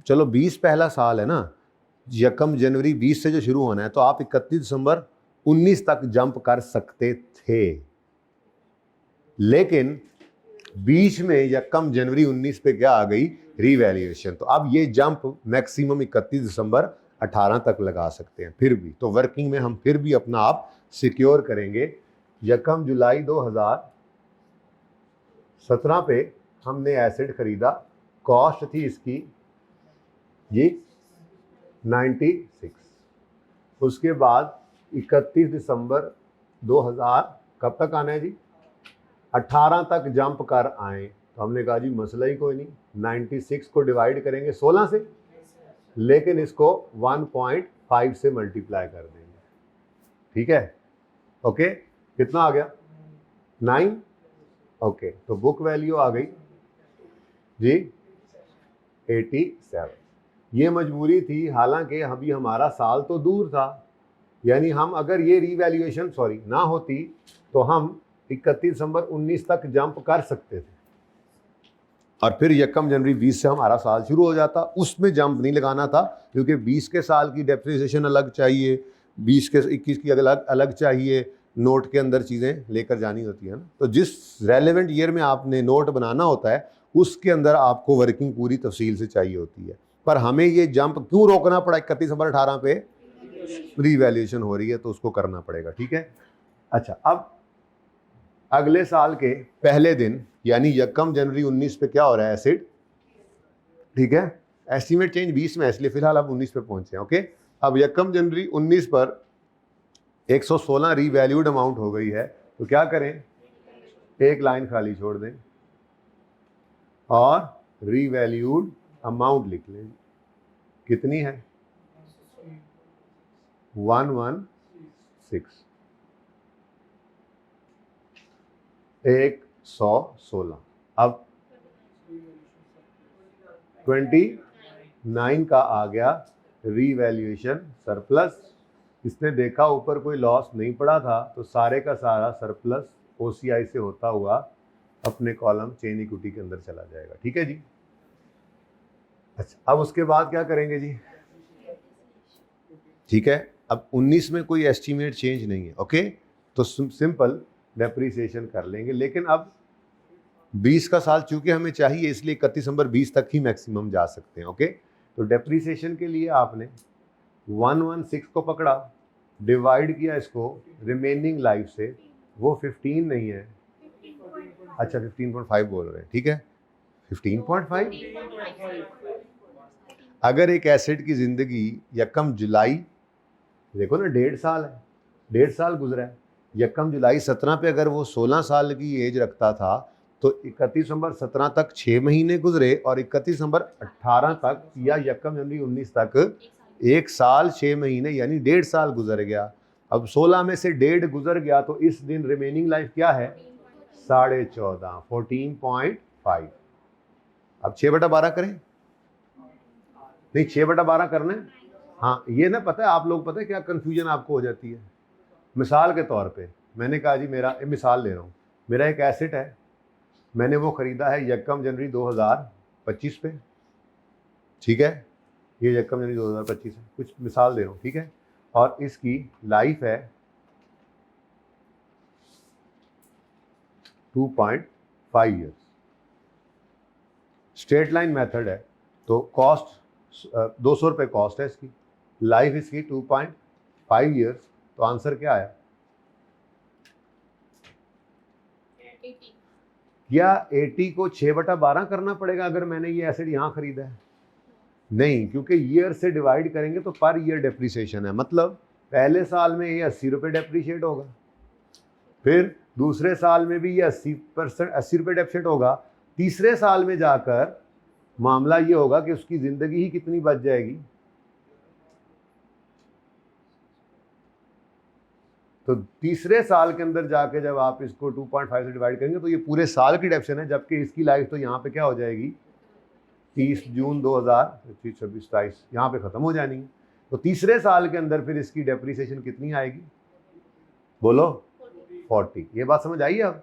चलो 20 पहला साल है ना, यकम जनवरी 20 से जो शुरू होना है, तो आप 31 दिसंबर 19 तक जंप कर सकते थे, लेकिन बीच में यकम जनवरी 19 पे क्या आ गई, रीवैल्यूएशन। तो अब ये जंप मैक्सिमम 31 दिसंबर 18 तक लगा सकते हैं फिर भी। तो वर्किंग में हम फिर भी अपना आप सिक्योर करेंगे। यकम जुलाई 2017 पे हमने एसेट खरीदा, कॉस्ट थी इसकी जी 96। उसके बाद 31 दिसंबर 2000 कब तक आना है जी, 18 तक जंप कर आए। तो हमने कहा जी मसला ही कोई नहीं, 96 को डिवाइड करेंगे 16 से, लेकिन इसको 1.5 से मल्टीप्लाई कर देंगे, ठीक है। ओके, कितना आ गया 9। ओके, तो बुक वैल्यू आ गई जी 87। ये मजबूरी थी, हालांकि अभी हमारा साल तो दूर था, यानी हम अगर ये रीवैल्यूएशन ना होती तो हम 31 दिसंबर 19 तक जंप कर सकते थे और फिर यकम जनवरी 20 से हमारा साल शुरू हो जाता। उसमें जंप नहीं लगाना था, क्योंकि 20 के साल की डेप्रिसिएशन अलग चाहिए, 20 के 21 की अलग चाहिए, नोट के अंदर चीज़ें लेकर जानी होती है ना। तो जिस रेलेवेंट ईयर में आपने नोट बनाना होता है उसके अंदर आपको वर्किंग पूरी तफसील से चाहिए होती है। पर हमें ये जंप क्यों रोकना पड़ा, 31 दिसंबर 18 पे रीवैल्यूएशन हो रही है, तो उसको करना पड़ेगा, ठीक है। अच्छा, अब अगले साल के पहले दिन यानी यकम जनवरी 19 पे क्या हो रहा है, एसिड, ठीक है। एस्टीमेट चेंज 20 में, इसलिए फिलहाल अब 19 पे पहुंचे हैं, ओके। अब यकम जनवरी 19 पर 116 रीवैल्यूड अमाउंट हो गई है, तो क्या करें, एक लाइन खाली छोड़ दें और रीवैल्यूड अमाउंट लिख लें। कितनी है 116, 116। अब 29 का आ गया रीवैल्यूएशन सरप्लस। इसने देखा ऊपर कोई लॉस नहीं पड़ा था, तो सारे का सारा सरप्लस ओसीआई से होता हुआ अपने कॉलम चेन इक्विटी के अंदर चला जाएगा, ठीक है जी। अच्छा, अब उसके बाद क्या करेंगे जी, ठीक है। अब 19 में कोई एस्टीमेट चेंज नहीं है, ओके, तो सिंपल डेप्रिसिएशन कर लेंगे। लेकिन अब 20 का साल चूंकि हमें चाहिए, इसलिए 31 दिसंबर 20 तक ही मैक्सिमम जा सकते हैं, ओके। तो डेप्रिसिएशन के लिए आपने 116 को पकड़ा, डिवाइड किया इसको रिमेनिंग लाइफ से, वो 15 नहीं है, अच्छा 15.5 बोल रहे हैं, ठीक है 15.5। अगर एक एसेट की ज़िंदगी यकम जुलाई देखो ना 1.5 साल है, 1.5 साल गुजरा है। यकम जुलाई 17 पे अगर वो 16 साल की एज रखता था तो 31 दिसंबर 17 तक 6 महीने गुजरे और 31 दिसंबर 18 तक या यकम जनवरी 19 तक 1 साल 6 महीने यानी 1.5 साल गुजर गया। अब 16 में से 1.5 गुजर गया तो इस दिन रिमेनिंग लाइफ क्या है? 14.5, 14.5। अब 6/12 करें? नहीं, 6/12 करना है। हाँ, ये ना पता है आप लोग, पता है क्या कंफ्यूजन आपको हो जाती है। मिसाल के तौर पे मैंने कहा जी मेरा मिसाल ले रहा हूँ, मेरा एक एसेट है, मैंने वो ख़रीदा है यकम जनवरी 2025 पे, ठीक है, ये यकम जनवरी 2025 है, कुछ मिसाल दे रहा हूँ, ठीक है, और इसकी लाइफ है 2.5 ईयर्स। स्ट्रेट लाइन मेथड है तो कॉस्ट 200 रुपये कॉस्ट है इसकी, लाइफ इसकी 2.5 ईयर्स, तो आंसर क्या है? क्या 80 को 6/12 करना पड़ेगा अगर मैंने ये एसेट यहाँ खरीदा है? नहीं, क्योंकि ईयर से डिवाइड करेंगे तो पर ईयर डेप्रिसिएशन है, मतलब पहले साल में ये 80 रुपये डेप्रिशिएट होगा, फिर दूसरे साल में भी ये 80 रुपये डेप्रिशिएट होगा, तीसरे साल में जाकर मामला ये होगा कि उसकी ज़िंदगी ही कितनी बच जाएगी, तो तीसरे साल के अंदर जाके जब आप इसको 2.5 से डिवाइड करेंगे तो ये पूरे साल की डेप्रिसिएशन है, जबकि इसकी लाइफ तो यहाँ पे क्या हो जाएगी? 30 जून 2025 26 27 यहाँ पे ख़त्म हो जानी है। तो तीसरे साल के अंदर फिर इसकी डेप्रिसिएशन कितनी आएगी? बोलो 40। ये बात समझ आई अब?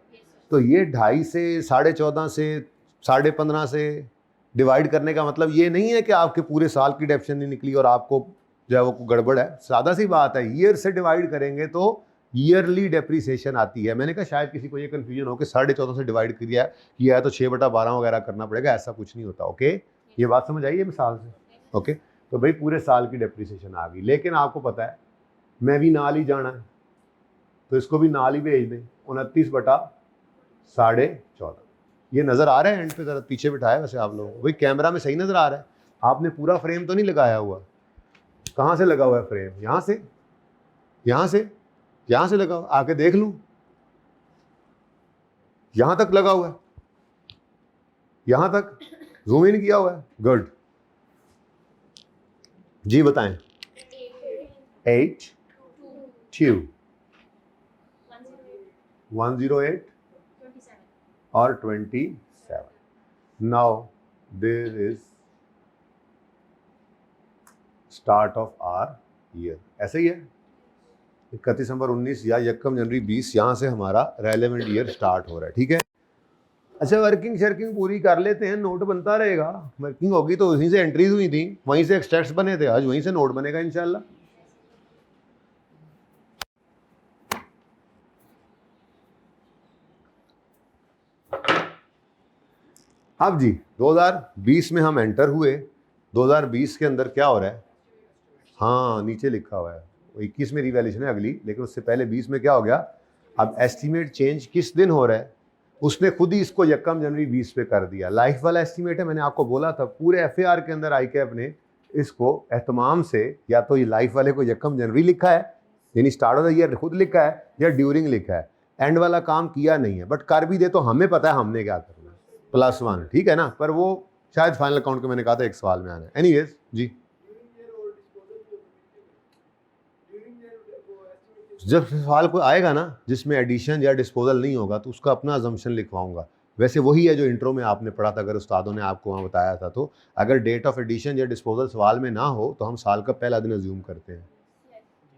तो ये 2.5 से 14.5 से 15.5 से डिवाइड करने का मतलब ये नहीं है कि आपके पूरे साल की डेप्रिसिएशन नहीं निकली और आपको जो है वो गड़बड़ है। सादा सी बात है, ईयर से डिवाइड करेंगे तो ईयरली डेप्रिसिएशन आती है। मैंने कहा शायद किसी को ये कन्फ्यूजन हो कि 14.5 से डिवाइड किया है तो 6/12 वगैरह करना पड़ेगा, ऐसा कुछ नहीं होता। ओके, ये बात समझ आई है मिसाल से? ओके, तो भाई पूरे साल की डेप्रिसिएशन आ गई, लेकिन आपको पता है मैं भी नाल ही जाना है तो इसको भी नाल ही भेज दें, 29/14.5। ये नज़र आ रहा है एंड पे? ज़रा पीछे बिठाया वैसे आप लोगों को, भाई कैमरा में सही नज़र आ रहा है? आपने पूरा फ्रेम तो नहीं लगाया हुआ? कहाँ से लगा हुआ है फ्रेम? यहाँ से, यहाँ से, यहाँ से लगा हुआ, आके देख लूँ, यहाँ तक लगा हुआ है, यहाँ तक जूम इन किया हुआ है, गुड जी बताएं। 8 2 108 और 27। Now this is start of our year, ऐसे ही है 31 दिसंबर 19 या यकम जनवरी 20, यहाँ से हमारा रेलेवेंट ईयर स्टार्ट हो रहा है, ठीक है। अच्छा, वर्किंग शर्किंग पूरी कर लेते हैं, नोट बनता रहेगा। वर्किंग होगी तो वहीं से एंट्रीज हुई थी, वहीं से एक्सट्रैक्ट्स बने थे, आज वहीं से नोट बनेगा इंशाल्लाह। अब जी 2020 में हम एंटर हुए, 2020 के अंदर क्या हो रहा है? हाँ, नीचे लिखा हुआ है 21 में रिवैल्यूएशन है अगली, लेकिन उससे पहले 20 में क्या हो गया? अब एस्टीमेट चेंज किस दिन हो रहा है? उसने खुद ही इसको यकम जनवरी 20 पे कर दिया। लाइफ वाला एस्टीमेट है, मैंने आपको बोला था पूरे FAR के अंदर ICAP ने इसको एहतमाम से या तो ये लाइफ वाले को यकम जनवरी लिखा है यानी स्टार्ट ऑफ द ईयर खुद लिखा है, या ड्यूरिंग लिखा है, एंड वाला काम किया नहीं है। बट कर भी दे तो हमें पता है हमने क्या करना है, +1, ठीक है ना। पर वो शायद फाइनल अकाउंट के मैंने कहा था एक सवाल में आना है। एनीवेज जी, जब सवाल कोई आएगा ना जिसमें एडिशन या डिस्पोजल नहीं होगा तो उसका अपना अजम्पशन लिखवाऊंगा। वैसे वही है जो इंट्रो में आपने पढ़ा था, अगर उस्तादों ने आपको वहाँ बताया था। तो अगर डेट ऑफ एडिशन या डिस्पोजल सवाल में ना हो तो हम साल का पहला दिन अज्यूम करते हैं।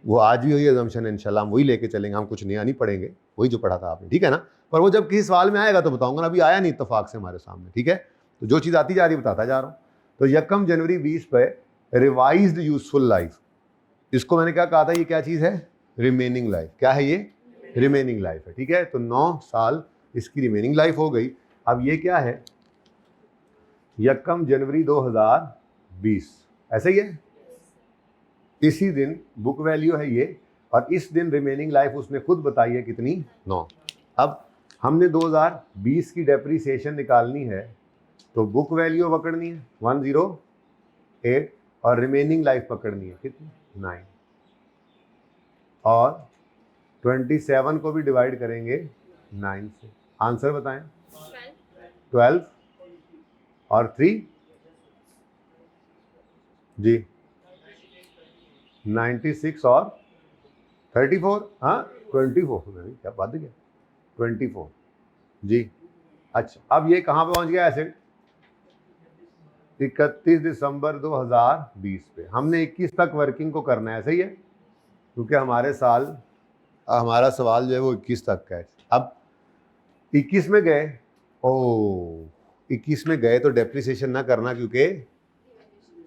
वो आज भी वही अजम्पशन है, इंशाल्लाह हम वही लेके चलेंगे, हम कुछ नया नहीं पढ़ेंगे, वही जो पढ़ा था आपने, ठीक है ना। पर वो जब किसी सवाल में आएगा तो बताऊंगा ना, अभी आया नहीं इत्तेफाक से हमारे सामने, ठीक है। तो जो चीज़ आती जा रही बताता जा रहा हूँ। तो यकम जनवरी 20 पे रिवाइज्ड यूजफुल लाइफ, इसको मैंने क्या कहा था, ये क्या चीज़ है? Remaining life. क्या है ये? रिमेनिंग लाइफ है, ठीक है। तो 9 साल इसकी रिमेनिंग लाइफ हो गई। अब ये क्या है? यकम जनवरी 2020, ऐसे ही है। इसी दिन बुक वैल्यू है ये, और इस दिन रिमेनिंग लाइफ उसने खुद बताई है कितनी? 9। अब हमने 2020 की डेप्रीसिएशन निकालनी है तो बुक वैल्यू पकड़नी है 108 और रिमेनिंग लाइफ पकड़नी है कितनी? 9। और 27 को भी डिवाइड करेंगे 9 से। आंसर बताएं। 12 और 3 जी 96 और 34, हाँ 24, क्या बात है, 24 जी। अच्छा, अब ये कहाँ पे पहुंच गया एसिड? 31 दिसंबर 2020 पे। हमने 21 तक वर्किंग को करना है, सही है, क्योंकि हमारा सवाल जो है वो 21 तक का है। अब 21 में गए, 21 में गए तो डेप्रिसिएशन ना करना, क्योंकि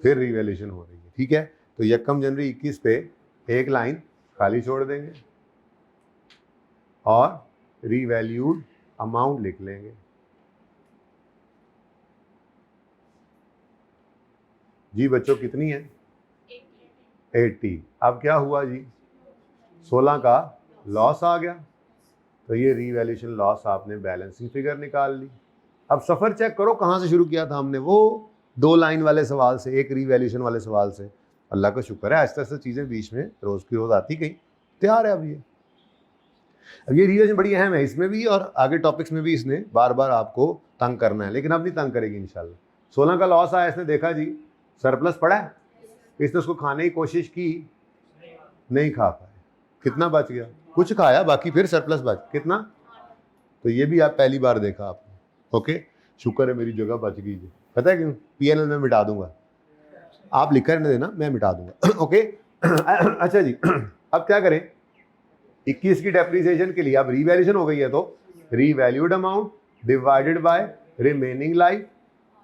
फिर रिवैल्यूएशन हो रही है, ठीक है। तो यकम जनवरी 21 पे एक लाइन खाली छोड़ देंगे और रीवैल्यूड अमाउंट लिख लेंगे। जी बच्चों कितनी है? 80। अब क्या हुआ जी? 16 का लॉस आ गया, तो ये रीवैल्यूएशन लॉस आपने बैलेंसिंग फिगर निकाल ली। अब सफ़र चेक करो कहाँ से शुरू किया था हमने, वो 2 लाइन वाले सवाल से, एक रीवैल्यूएशन वाले सवाल से। अल्लाह का शुक्र है आहिस्ता आहिस्ता चीज़ें बीच में रोज़ की रोज़ आती गई, तैयार है। अब ये रिवीजन बड़ी अहम है, इसमें भी और आगे टॉपिक्स में भी इसने बार बार आपको तंग करना है, लेकिन अब नहीं तंग करेगी इंशाल्लाह। 16 का लॉस आया, इसने देखा जी सरप्लस पड़ा है, इसने उसको खाने की कोशिश की, नहीं खा पाए, कितना बच गया? कुछ खाया, बाकी फिर सरप्लस बच कितना? तो ये भी आप पहली बार देखा आपने। ओके, शुक्र है मेरी जगह बच गई जी। पता है क्यों? पीएनएल में मिटा दूंगा, आप लिख कर देना, मैं मिटा दूंगा। ओके अच्छा जी, अब क्या करें? 21 की डेप्रिसिएशन के लिए अब रीवैल्यूएशन हो गई है, तो revalued amount divided by remaining life,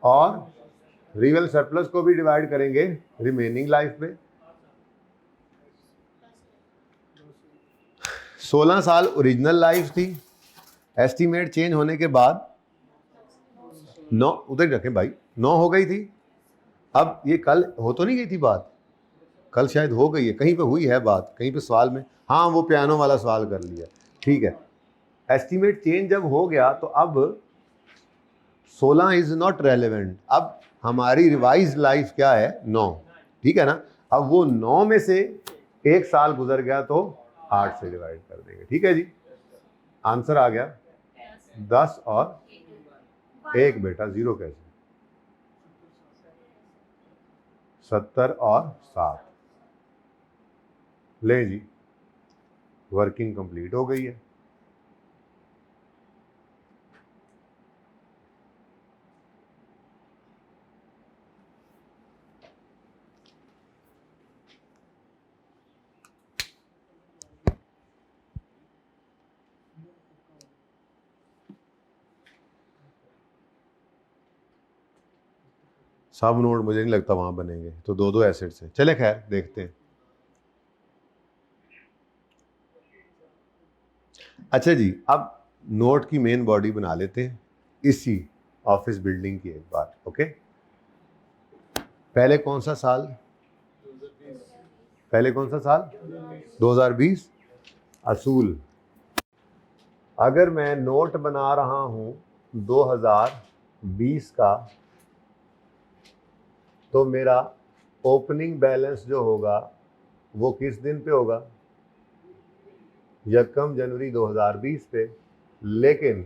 और रिवल सरप्लस को भी डिवाइड करेंगे रिमेनिंग लाइफ पे। 16 साल ओरिजिनल लाइफ थी, एस्टीमेट चेंज होने के बाद 9, उधर ही रखें भाई, 9 हो गई थी। अब ये कल हो तो नहीं गई थी बात? कल शायद हो गई है, कहीं पे हुई है बात, कहीं पे सवाल में, हाँ वो पियानो वाला सवाल कर लिया, ठीक है। एस्टीमेट चेंज जब हो गया तो अब 16 इज नॉट रेलेवेंट, अब हमारी रिवाइज लाइफ क्या है? 9, ठीक है ना। अब वो 9 में से एक साल गुजर गया तो 8 से डिवाइड कर देंगे, ठीक है जी। आंसर आ गया 10 और 1 बेटा, 0 कैसे? 70 और 7। ले जी, वर्किंग कंप्लीट हो गई है। सब नोड मुझे नहीं लगता वहां बनेंगे, तो 2 एसेट्स हैं। चले खैर देखते हैं। अच्छा जी, अब नोट की मेन बॉडी बना लेते हैं इसी ऑफिस बिल्डिंग की एक बार। ओके, पहले कौन सा साल? 2020। असूल, अगर मैं नोट बना रहा हूं 2020 का, तो मेरा ओपनिंग बैलेंस जो होगा वो किस दिन पे होगा? यकम जनवरी 2020 पे। लेकिन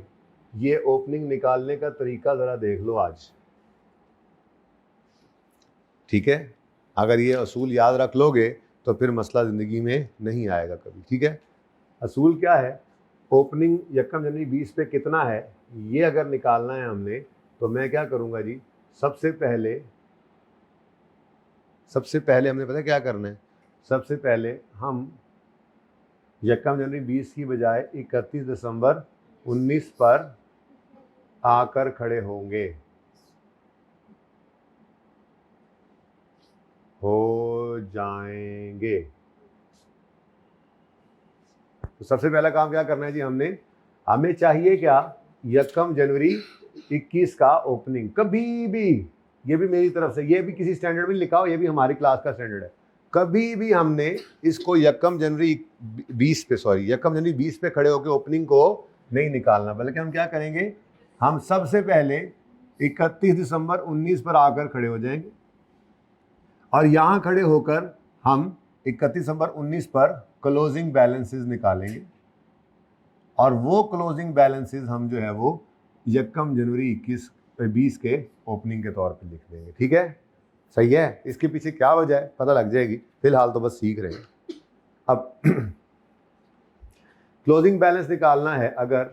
ये ओपनिंग निकालने का तरीका ज़रा देख लो आज, ठीक है। अगर ये असूल याद रख लोगे तो फिर मसला ज़िंदगी में नहीं आएगा कभी, ठीक है। असूल क्या है? ओपनिंग यकम जनवरी 20 पे कितना है, ये अगर निकालना है हमने, तो मैं क्या करूँगा जी, सबसे पहले हमने पता क्या करना है? सबसे पहले हम यकम जनवरी 20 की बजाय 31 दिसंबर 19 पर आकर खड़े होंगे, हो जाएंगे। तो सबसे पहला काम क्या करना है जी हमें चाहिए क्या? यकम जनवरी 21 का ओपनिंग। कभी भी, ये भी मेरी तरफ से, ये भी किसी स्टैंडर्ड में लिखा हो, ये भी हमारी क्लास का स्टैंडर्ड है, कभी भी हमने इसको यकम जनवरी 20 पे खड़े होकर ओपनिंग को नहीं निकालना, बल्कि हम क्या करेंगे? हम सबसे पहले 31 दिसंबर 19 पर आकर खड़े हो जाएंगे, और यहाँ खड़े होकर हम 31 दिसंबर 19 पर क्लोजिंग बैलेंसेस निकालेंगे और वो क्लोजिंग बैलेंसेस हम जो है वो 1 जनवरी 20 के ओपनिंग के तौर पे लिख देंगे। ठीक है, सही है। इसके पीछे क्या वजह है पता लग जाएगी, फिलहाल तो बस सीख रहे हैं। अब क्लोजिंग बैलेंस निकालना है अगर,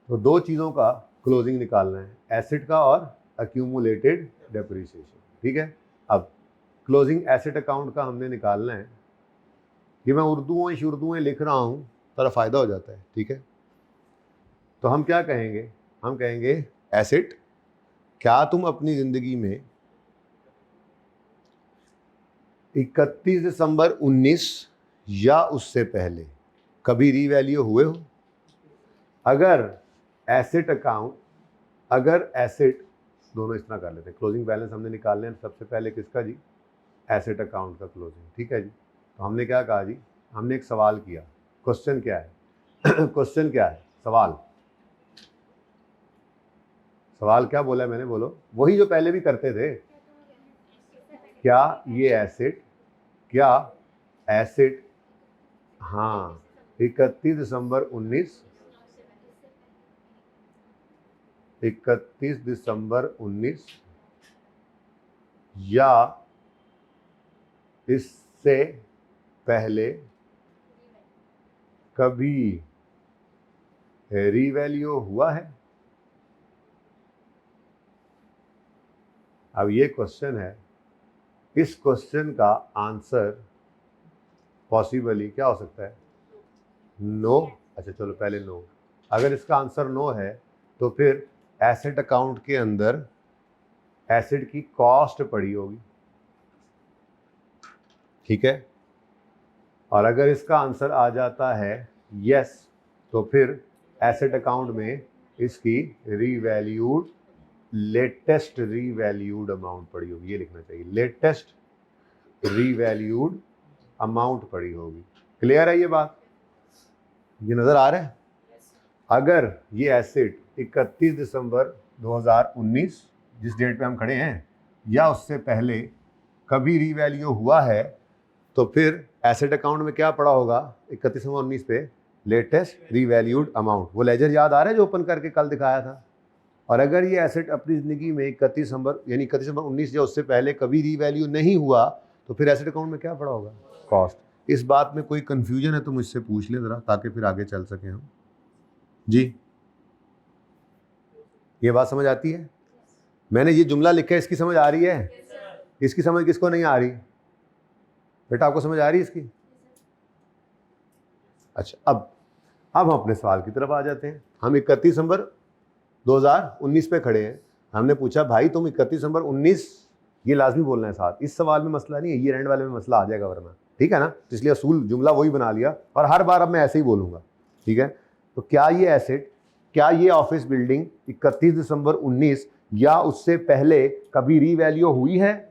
तो दो चीज़ों का क्लोजिंग निकालना है, एसेट का और अक्यूमुलेटेड डेप्रिसिएशन। ठीक है, अब क्लोजिंग एसेट अकाउंट का हमने निकालना है। ये मैं उर्दुएं लिख रहा हूँ, थोड़ा फ़ायदा हो जाता है। ठीक है, तो हम क्या कहेंगे, हम कहेंगे एसेट, क्या तुम अपनी ज़िंदगी में 31 दिसंबर 19 या उससे पहले कभी रीवैल्यू हुए हो? अगर एसेट अकाउंट, अगर एसेट, दोनों इस तरह कर लेते हैं। क्लोजिंग बैलेंस हमने निकालने हैं, सबसे पहले किसका जी? एसेट अकाउंट का क्लोजिंग। ठीक है जी, तो हमने क्या कहा जी, हमने एक सवाल किया। क्वेश्चन क्या है? क्वेश्चन क्या है? सवाल क्या बोला मैंने? बोलो, वही जो पहले भी करते थे। क्या ये एसेट, क्या एसेट, हाँ, 31 दिसंबर 19 या इससे पहले कभी रीवैल्यू हुआ है? अब ये क्वेश्चन है, इस क्वेश्चन का आंसर पॉसिबली क्या हो सकता है? नो। अच्छा चलो पहले नो। अगर इसका आंसर नो है तो फिर एसेट अकाउंट के अंदर एसेट की कॉस्ट पड़ी होगी। ठीक है, और अगर इसका आंसर आ जाता है यस, तो फिर एसेट अकाउंट में इसकी रीवैल्यूड, लेटेस्ट रीवैल्यूड अमाउंट पड़ी होगी। ये लिखना चाहिए, लेटेस्ट रीवैल्यूड अमाउंट पड़ी होगी। क्लियर है ये बात? ये नजर आ रहा है? अगर ये एसेट 31 दिसंबर 2019 जिस डेट पे हम खड़े हैं या उससे पहले कभी रीवैल्यू हुआ है, तो फिर एसेट अकाउंट में क्या पड़ा होगा 31 दिसंबर 19 पे? Latest revalued amount. वो लेजर याद आ रहा है जो ओपन करके कल दिखाया था? और अगर ये एसेट अपनी ज़िंदगी में 31 दिसंबर यानी 31 दिसंबर 19 या उससे पहले कभी रीवैल्यू नहीं हुआ, तो फिर एसेट अकाउंट में क्या पड़ा होगा? कॉस्ट। इस बात में कोई कन्फ्यूजन है तो मुझसे पूछ लें ज़रा, ताकि फिर आगे चल सकें हम। जी, ये बात समझ आती है? मैंने ये जुमला लिखा है, इसकी समझ आ रही है? इसकी समझ किसको नहीं आ रही? बेटा आपको समझ आ रही है इसकी? अच्छा, अब हम अपने सवाल की तरफ आ जाते हैं। हम 31 दिसंबर 2019 पे खड़े हैं। हमने पूछा भाई तुम 31 दिसंबर 19, ये लाजमी बोलना है साथ। इस सवाल में मसला नहीं है, ये एंड वाले में मसला आ जाएगा वरना। ठीक है ना, तो इसलिए असूल जुमला वही बना लिया और हर बार अब मैं ऐसे ही बोलूँगा। ठीक है, तो क्या ये एसेट, क्या ये ऑफिस बिल्डिंग 31 दिसंबर 19 या उससे पहले कभी रीवैल्यू हुई है?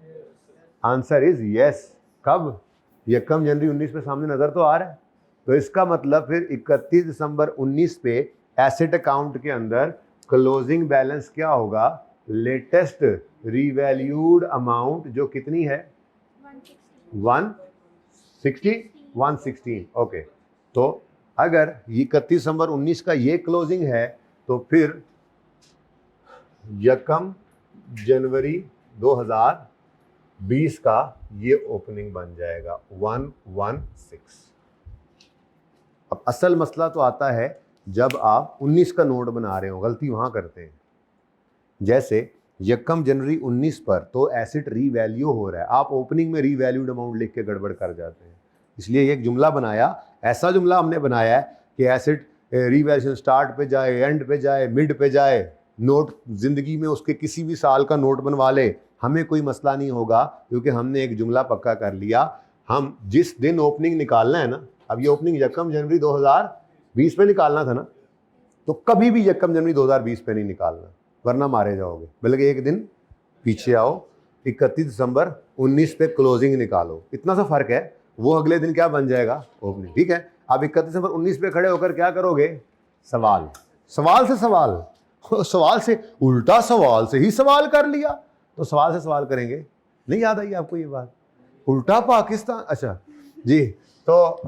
Answer is yes. कब? 1 जनवरी 19 में सामने नज़र तो आ रहा है। तो इसका मतलब फिर 31 दिसंबर 19 पे एसेट अकाउंट के अंदर क्लोजिंग बैलेंस क्या होगा? लेटेस्ट रीवैल्यूड अमाउंट, जो कितनी है? 116। ओके, तो अगर ये 31 दिसंबर 19 का ये क्लोजिंग है तो फिर 1 जनवरी 2020 का ये ओपनिंग बन जाएगा 116। अब असल मसला तो आता है जब आप 19 का नोट बना रहे हो, गलती वहाँ करते हैं। जैसे 1 जनवरी 19 पर तो एसेट रीवैल्यू हो रहा है, आप ओपनिंग में रीवैल्यूड अमाउंट लिख के गड़बड़ कर जाते हैं। इसलिए एक जुमला बनाया, ऐसा जुमला हमने बनाया है कि एसेट रीवैल्यूएशन स्टार्ट पे जाए, एंड पे जाए, मिड पे जाए, नोट ज़िंदगी में उसके किसी भी साल का नोट बनवा ले, हमें कोई मसला नहीं होगा, क्योंकि हमने एक जुमला पक्का कर लिया। हम जिस दिन ओपनिंग निकालना है ना, अब ये ओपनिंग 1 जनवरी 2020 पे निकालना था ना, तो कभी भी 1 जनवरी 2020 पे नहीं निकालना, वरना मारे जाओगे। बल्कि एक दिन पीछे आओ, 31 दिसंबर 19 पे क्लोजिंग निकालो। इतना सा फर्क है, वो अगले दिन क्या बन जाएगा? ओपनिंग। ठीक है, आप 31 दिसंबर 19 पे खड़े होकर क्या करोगे? सवाल, सवाल से सवाल, सवाल से उल्टा, सवाल से ही सवाल कर लिया, तो सवाल से सवाल करेंगे। नहीं याद आई आपको ये बात? उल्टा पाकिस्तान, अच्छा जी। तो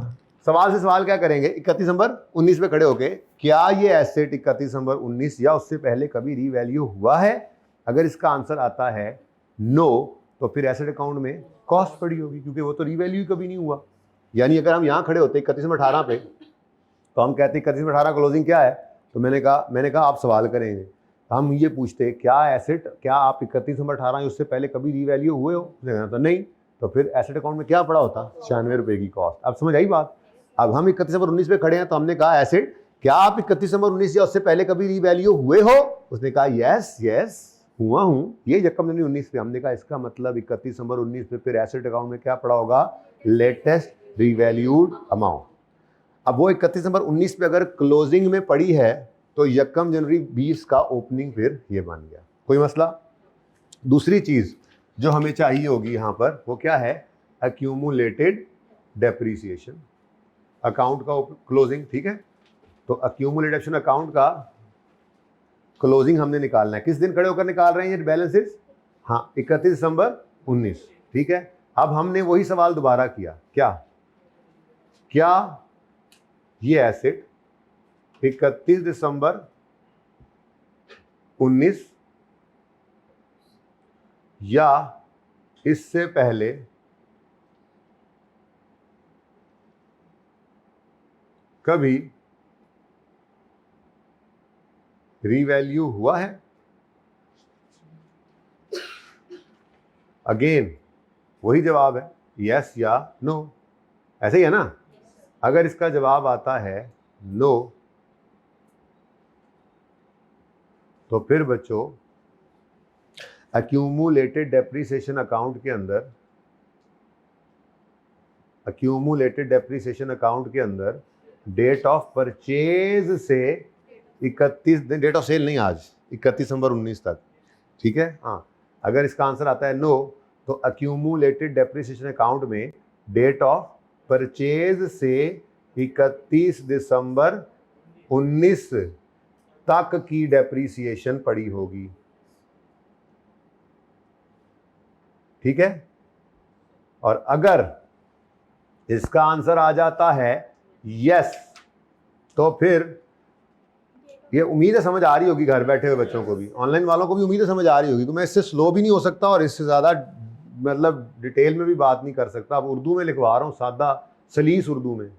सवाल से सवाल क्या करेंगे, 31 दिसंबर 19 पे खड़े होके, क्या ये एसेट 31 दिसंबर 19 या उससे पहले कभी रीवैल्यू हुआ है? अगर इसका आंसर आता है नो, तो फिर एसेट अकाउंट में कॉस्ट पड़ी होगी, क्योंकि वो तो रीवैल्यू कभी नहीं हुआ। यानी अगर हम यहाँ खड़े होते 31 दिसंबर 18 पे, तो हम कहते 31 दिसंबर 18 क्लोजिंग क्या है, तो मैंने कहा आप सवाल करेंगे, हम ये पूछते क्या एसेट, क्या आप 31 दिसंबर 18 उससे पहले कभी रीवैल्यू हुए हो? तो नहीं, तो फिर एसेट अकाउंट में क्या पड़ा होता? 96 रुपए की कॉस्ट। अब समझ आई बात? अब हम 31 दिसंबर 19 पे खड़े हैं, तो हमने कहा एसेट, क्या आप 31 दिसंबर 19 या उससे पहले कभी रीवैल्यू हुए हो? उसने कहा यस यस हुआ हूं। ये यकम जनवरी 19 पे। हमने कहा इसका मतलब 31 दिसंबर 19 पे फिर एसेट अकाउंट में क्या पड़ा होगा? Latest revalued amount. अब वो 31 दिसंबर 19 पे अगर क्लोजिंग में पड़ी है, तो यकम जनवरी 20 का ओपनिंग फिर ये बन गया। कोई मसला? दूसरी चीज जो हमें चाहिए होगी यहां पर, वो क्या है? अक्यूमुलेटेड डेप्रीसिएशन अकाउंट का क्लोजिंग। ठीक है, तो अक्यूमुलेटेड अकाउंट का क्लोजिंग हमने निकालना है। किस दिन खड़े होकर निकाल रहे हैं ये बैलेंसेस? हाँ, 31 दिसंबर 19। ठीक है, अब हमने वही सवाल दोबारा किया, क्या ये एसेट 31 दिसंबर 19 या इससे पहले कभी रीवैल्यू हुआ है? अगेन वही जवाब है, यस या नो। ऐसे ही है ना? अगर इसका जवाब आता है नो, तो फिर बच्चों अक्यूमुलेटेड डेप्रीसिएशन अकाउंट के अंदर डेट ऑफ परचेज से 31 दिन, डेट ऑफ सेल नहीं, आज 31 दिसंबर 19 तक। ठीक है, हाँ, अगर इसका आंसर आता है नो, तो अक्यूमुलेटेड डेप्रीसिएशन अकाउंट में डेट ऑफ परचेज से 31 दिसंबर 19 तक की डेप्रीसिएशन पड़ी होगी। ठीक है, और अगर इसका आंसर आ जाता है यस, तो फिर ये उम्मीद है समझ आ रही होगी, घर बैठे हुए बच्चों को भी, ऑनलाइन वालों को भी उम्मीद है समझ आ रही होगी। तो मैं इससे स्लो भी नहीं हो सकता और इससे ज़्यादा मतलब डिटेल में भी बात नहीं कर सकता। अब उर्दू में लिखवा रहा हूँ, सादा सलीस उर्दू में।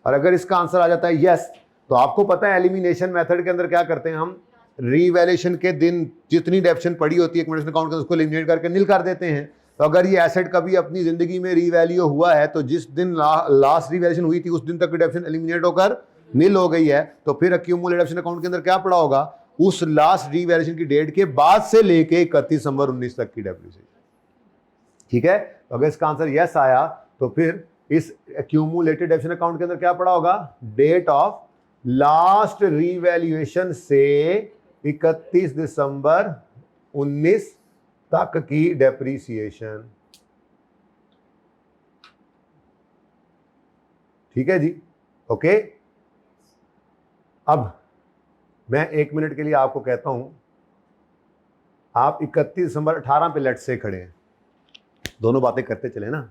और अगर इसका आंसर आ जाता है यस, तो आपको पता है एलिमिनेशन मेथड के अंदर क्या करते हैं हम? रीवैल्यूएशन के दिन जितनी डेप्शन पड़ी होती है एक्यूमुलेशन अकाउंट के, उसको एलिमिनेट करके नील कर देते हैं। तो अगर ये एसेट कभी अपनी जिंदगी में रीवैल्यू हुआ है, तो जिस दिन लास्ट रीवैल्यूएशन हुई थी उस दिन तक की डेप्शन एलिमिनेट होकर नील हो गई है, तो फिर अक्यूमुलेटेड अकाउंट के अंदर क्या पड़ा होगा? उस लास्ट रीवैल्यूएशन की डेट के बाद से लेके 31 दिसंबर 19 तक की डेप्रिसिएशन। ठीक है, तो अगर इसका आंसर यस आया, तो फिर इस अक्यूमुलेटेड डेप्शन अकाउंट के अंदर क्या पड़ा होगा? डेट ऑफ लास्ट रीवैल्यूएशन से 31 दिसंबर 19 तक की डेप्रीसिएशन। ठीक है जी, ओके। अब मैं 1 मिनट के लिए आपको कहता हूं, आप 31 दिसंबर 18 पे लेट से खड़े हैं, दोनों बातें करते चले ना।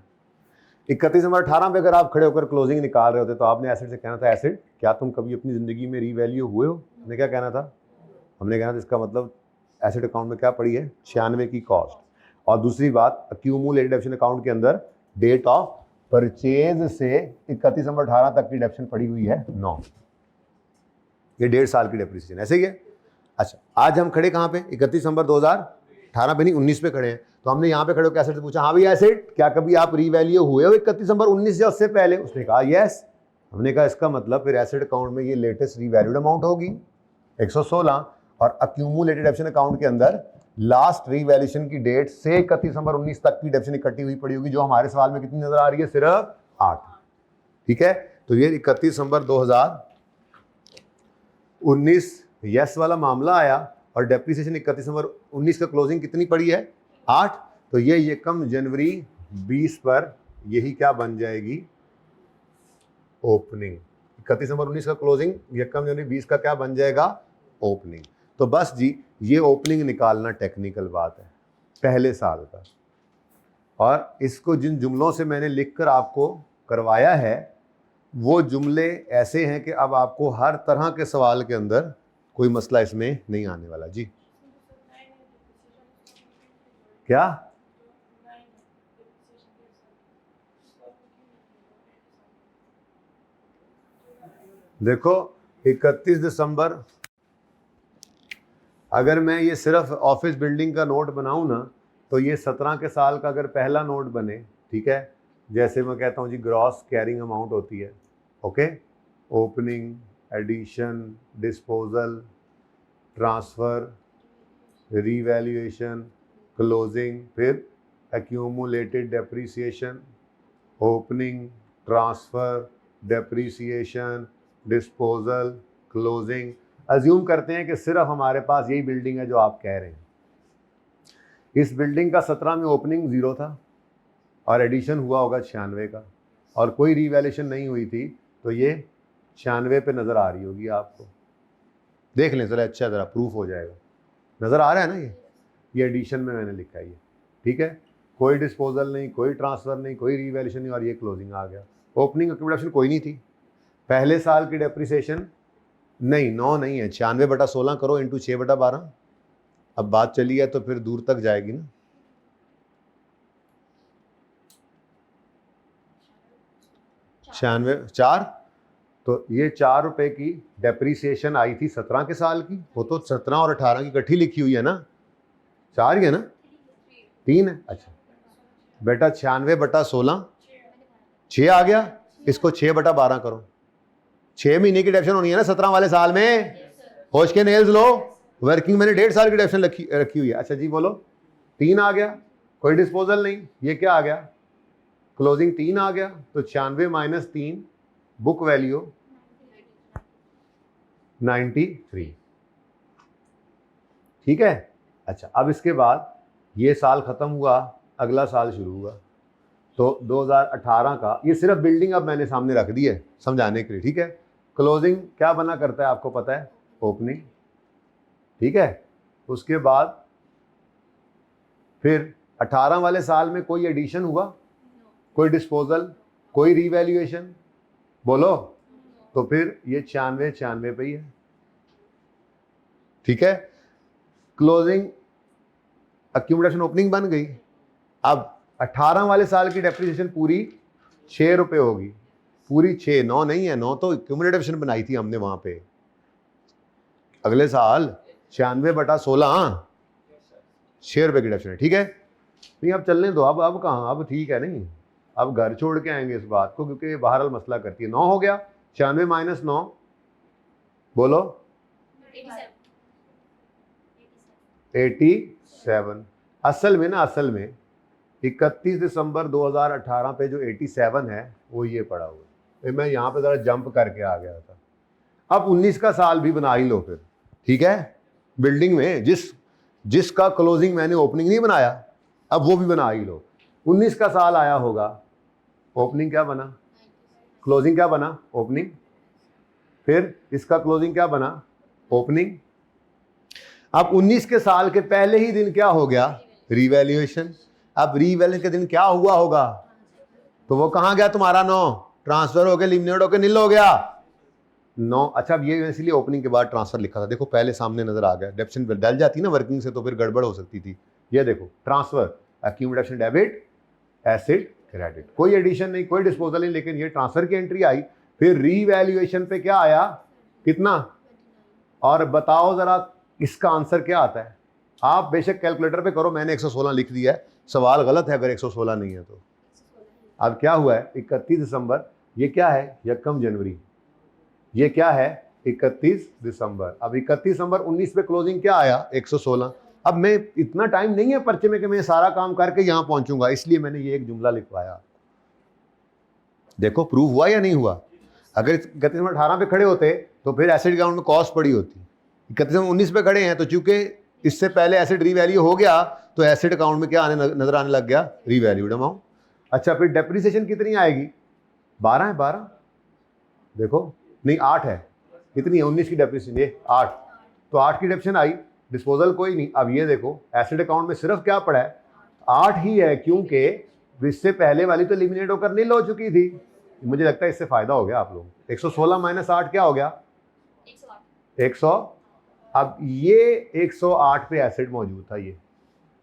31 दिसंबर 18 पे अगर आप खड़े होकर क्लोजिंग निकाल रहे होते, तो आपने एसेट से कहना था, एसेट क्या तुम कभी अपनी जिंदगी में रीवैल्यू हुए हो? हमने क्या कहना था? हमने कहना था इसका मतलब एसेट अकाउंट में क्या पड़ी है? 96 की कॉस्ट। और दूसरी बात, अक्यूमुलेटेड डेप्शन अकाउंट के अंदर डेट ऑफ परचेज से 31 दिसंबर 18 तक की डेप्शन पड़ी हुई है 9। ये 1.5 साल की डेप्रिसिएशन। ऐसे ही है। अच्छा, आज हम खड़े कहाँ पे? 31 दिसंबर 2018 पे नहीं, 19 पे खड़े हैं। तो हमने यहाँ पे खड़े होकर एसेट से पूछा, हाँ भैया एसेट क्या कभी आप रीवैल्यू हुए हो 31 दिसंबर 19 या उससे पहले? उसने कहा यस। हमने कहा इसका मतलब फिर एसेट अकाउंट में ये लेटेस्ट रीवैल्यूड अमाउंट होगी 116, और अक्यूमुलेटेड डेप्शन अकाउंट के अंदर लास्ट रीवैल्यूएशन की डेट से 31 दिसंबर 19 तक की डेप्शन इकट्ठी हुई पड़ी होगी, जो हमारे सवाल में कितनी नजर आ रही है? सिर्फ 8। ठीक है, तो ये 31 दिसंबर 2019 यस वाला मामला आया, और डेप्रिसिएशन 31 दिसंबर 19 का क्लोजिंग कितनी पड़ी है? 8। तो ये यकम जनवरी 20 पर यही क्या बन जाएगी? ओपनिंग। 31 दिसंबर 19 का क्लोजिंग यकम जनवरी 20 का क्या बन जाएगा? ओपनिंग। तो बस जी, ये ओपनिंग निकालना टेक्निकल बात है पहले साल का। और इसको जिन जुमलों से मैंने लिखकर आपको करवाया है वो जुमले ऐसे हैं कि अब आपको हर तरह के सवाल के अंदर कोई मसला इसमें नहीं आने वाला। जी क्या? देखो 31 दिसंबर, अगर मैं ये सिर्फ ऑफिस बिल्डिंग का नोट बनाऊं ना तो ये 17 के साल का अगर पहला नोट बने, ठीक है, जैसे मैं कहता हूँ जी ग्रॉस कैरिंग अमाउंट होती है, okay, opening, addition, disposal, transfer, revaluation, closing, फिर accumulated depreciation, opening, transfer, depreciation, disposal, closing. Assume करते हैं कि सिर्फ हमारे पास यही बिल्डिंग है जो आप कह रहे हैं। इस बिल्डिंग का 17 में ओपनिंग 0 था और एडिशन हुआ होगा 96 का और कोई रीवैल्यूएशन नहीं हुई थी, तो ये 96 पे नज़र आ रही होगी आपको। देख लें ज़रा, अच्छा ज़रा प्रूफ हो जाएगा। नज़र आ रहा है ना? ये एडिशन में मैंने लिखा है ये, ठीक है, कोई डिस्पोजल नहीं, कोई ट्रांसफ़र नहीं, कोई रीवैल्यूएशन नहीं और ये क्लोजिंग आ गया। ओपनिंग एक्यूमुलेशन कोई नहीं थी, पहले साल की डेप्रिसिएशन नहीं, 9 नहीं है, 96/16 करो इंटू 6/12। अब बात चली है तो फिर दूर तक जाएगी ना। छियानवे 4, तो ये 4 रुपए की डेप्रिसिएशन आई थी 17 के साल की, वो तो 17 और 18 की इकट्ठी लिखी हुई है ना, 4 ही है ना, 3 है। अच्छा बेटा 96/16 6 आ गया, इसको 6/12 करो, 6 महीने की डेप्शन होनी है ना 17 वाले साल में। होश के नेल्स लो, वर्किंग मैंने 1.5 साल की डेप्शन रखी हुई है। अच्छा जी बोलो, 3 आ गया, कोई डिस्पोजल नहीं, ये क्या आ गया, क्लोजिंग 3 आ गया, तो 96 माइनस 3 बुक वैल्यू 93, ठीक है। अच्छा अब इसके बाद ये साल खत्म हुआ, अगला साल शुरू हुआ, तो 2018 का ये सिर्फ बिल्डिंग अब मैंने सामने रख दी है समझाने के लिए, ठीक है। क्लोजिंग क्या बना करता है आपको पता है, ओपनिंग, ठीक है। उसके बाद फिर 18 वाले साल में कोई एडिशन हुआ, कोई डिस्पोजल, कोई रीवैल्यूएशन, बोलो, तो फिर ये 96 पे ही है, ठीक है। क्लोजिंग एक्यूमुलेशन ओपनिंग बन गई। अब 18 वाले साल की डेप्रिसिएशन पूरी 6 रुपये होगी, पूरी 6, 9 नहीं है, 9 तो एक्यूमुलेटिव बनाई थी हमने वहां पे। अगले साल 96/16 6 रुपये की डेप्रिसिएशन, ठीक है। नहीं अब चलने दो, अब कहाँ, अब ठीक है, नहीं अब घर छोड़ के आएंगे इस बात को क्योंकि बहरहाल मसला करती है। 9 हो गया, 96 माइनस 9 बोलो 87। असल में ना, असल में 31 दिसंबर 2018 पे जो 87 है वो ये पड़ा हुआ है। मैं यहाँ पे ज़रा जंप करके आ गया था। अब 19 का साल भी बना ही लो फिर, ठीक है। बिल्डिंग में जिसका क्लोजिंग मैंने ओपनिंग नहीं बनाया, अब वो भी बना ही लो। 19 का साल आया होगा, ओपनिंग क्या बना, क्लोजिंग क्या बना, ओपनिंग, फिर इसका क्लोजिंग क्या बना, ओपनिंग। अब 19 के साल के पहले ही दिन क्या हो गया, रीवैल्यूएशन। अब रीवैल्यूएशन के दिन क्या हुआ होगा, तो वो कहाँ गया तुम्हारा 9, ट्रांसफर हो गया, लिमिनेट होकर नील हो गया 9। अच्छा अब ये इसलिए ओपनिंग के बाद ट्रांसफर लिखा था, देखो पहले सामने नजर आ गया, डेप्शन डल जाती ना वर्किंग से तो फिर गड़बड़ हो सकती थी। ये देखो transfer, accumulation debit, acid credit, कोई एडिशन नहीं, कोई डिस्पोजल नहीं, लेकिन ये ट्रांसफर की एंट्री आई। फिर रीवैल्यूएशन पे क्या आया, कितना, और बताओ जरा इसका आंसर क्या आता है। आप बेशक कैलकुलेटर पे करो, मैंने 116 लिख दिया है, सवाल गलत है अगर 116 नहीं है तो। अब क्या हुआ है 31 दिसंबर, ये क्या है, यकम जनवरी, ये क्या है 31 दिसंबर। अब 31 दिसंबर 19 पे क्लोजिंग क्या आया 116। अब मैं इतना टाइम नहीं है पर्चे में कि मैं सारा काम करके यहां पहुंचूंगा, इसलिए मैंने ये एक जुमला लिखवाया। देखो प्रूव हुआ या नहीं हुआ। अगर 31 दिसंबर 18 पे खड़े होते तो फिर एसिड अकाउंट में कॉस्ट पड़ी होती। 31 दिसंबर 19 पे खड़े हैं तो चूंकि इससे पहले एसिड रीवैल्यू हो गया तो एसिड अकाउंट में क्या नजर आने लग गया, रीवैल्यूड अमाउंट। अच्छा फिर डेप्रिसिएशन कितनी आएगी, 12 है, 12 देखो, नहीं 8 है, कितनी है 19 की डेप्रिसिएशन, ये 8, तो 8 की डेप्रिसिएशन आई, डिस्पोजल कोई नहीं। अब ये देखो एसिड अकाउंट में सिर्फ क्या पड़ा है, 8 ही है, क्योंकि इससे पहले वाली तो एलिमिनेट होकर नील हो चुकी थी। मुझे लगता है इससे फायदा हो गया आप लोगों को। 116 माइनस 8 क्या हो गया? 100। अब ये 108 पे एसिड मौजूद था ये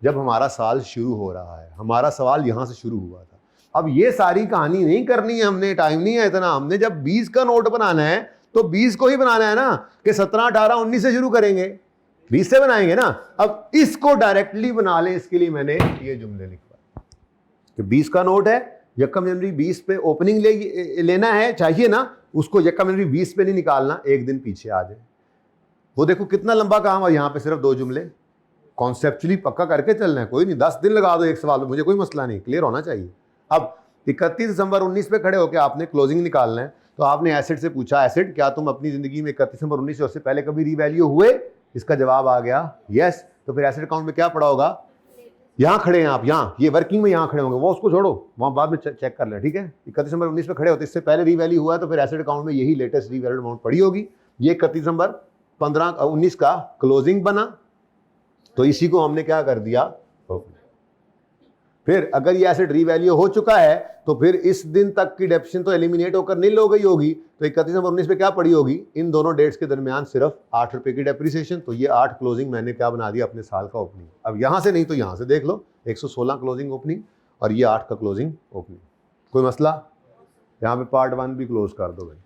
जब हमारा साल शुरू हो रहा है। हमारा सवाल यहां से शुरू हुआ था। अब ये सारी कहानी नहीं करनी है हमने, टाइम नहीं है इतना। हमने जब 20 का नोट बनाना है तो 20 को ही बनाना है ना, कि 17, 18, 19 से शुरू करेंगे, 20 से बनाएंगे ना। अब इसको डायरेक्टली बना लें, इसके लिए मैंने ये जुमले लिखवा कि 20 का नोट है, यक्कम जनवरी 20 पे ओपनिंग लेना है, चाहिए ना उसको। यक्कम जनवरी 20 पे नहीं निकालना, एक दिन पीछे आ जाए। वो देखो कितना लंबा काम है, यहाँ पे सिर्फ 2 जुमले। कॉन्सेप्चुअली पक्का करके चलना है, कोई नहीं 10 दिन लगा दो एक सवाल में, मुझे कोई मसला नहीं, क्लियर होना चाहिए। अब 31 दिसंबर 19 पे खड़े होकर आपने क्लोजिंग निकालना है। तो आपने एसिड से पूछा, एसिड क्या तुम अपनी जिंदगी में 31 दिसंबर 19 से उससे पहले कभी रीवैल्यू हुए? इसका जवाब आ गया यस। तो फिर एसिड अकाउंट में क्या पड़ा होगा? यहाँ खड़े हैं आप, यहाँ ये वर्किंग में यहाँ खड़े होंगे, वो उसको छोड़ो, वहाँ बाद में चेक कर लें, ठीक है। 31 दिसंबर 19 पे खड़े होते, इससे पहले रीवैल्यू हुआ है, तो फिर एसिड अकाउंट में यही लेटेस्ट रीवैल्यूड अमाउंट पड़ी होगी। ये 31 दिसंबर 19 का क्लोजिंग बना, तो इसी को हमने क्या कर दिया? फिर अगर ये एसिड रीवैल्यू हो चुका है तो फिर इस दिन तक की डेप्रिसिएशन तो एलिमिनेट होकर नील हो गई होगी। तो 31 दिसंबर 19 पे क्या पड़ी होगी? इन दोनों डेट्स के दरमियान सिर्फ 8 रुपए की डेप्रिसिएशन। तो ये 8 क्लोजिंग मैंने क्या बना दिया? अपने साल का ओपनिंग। अब यहां से नहीं तो यहां से देख लो, 116 क्लोजिंग ओपनिंग और ये 8 का क्लोजिंग ओपनिंग। कोई मसला? यहाँ पे पार्ट 1 भी क्लोज कर दो भाई।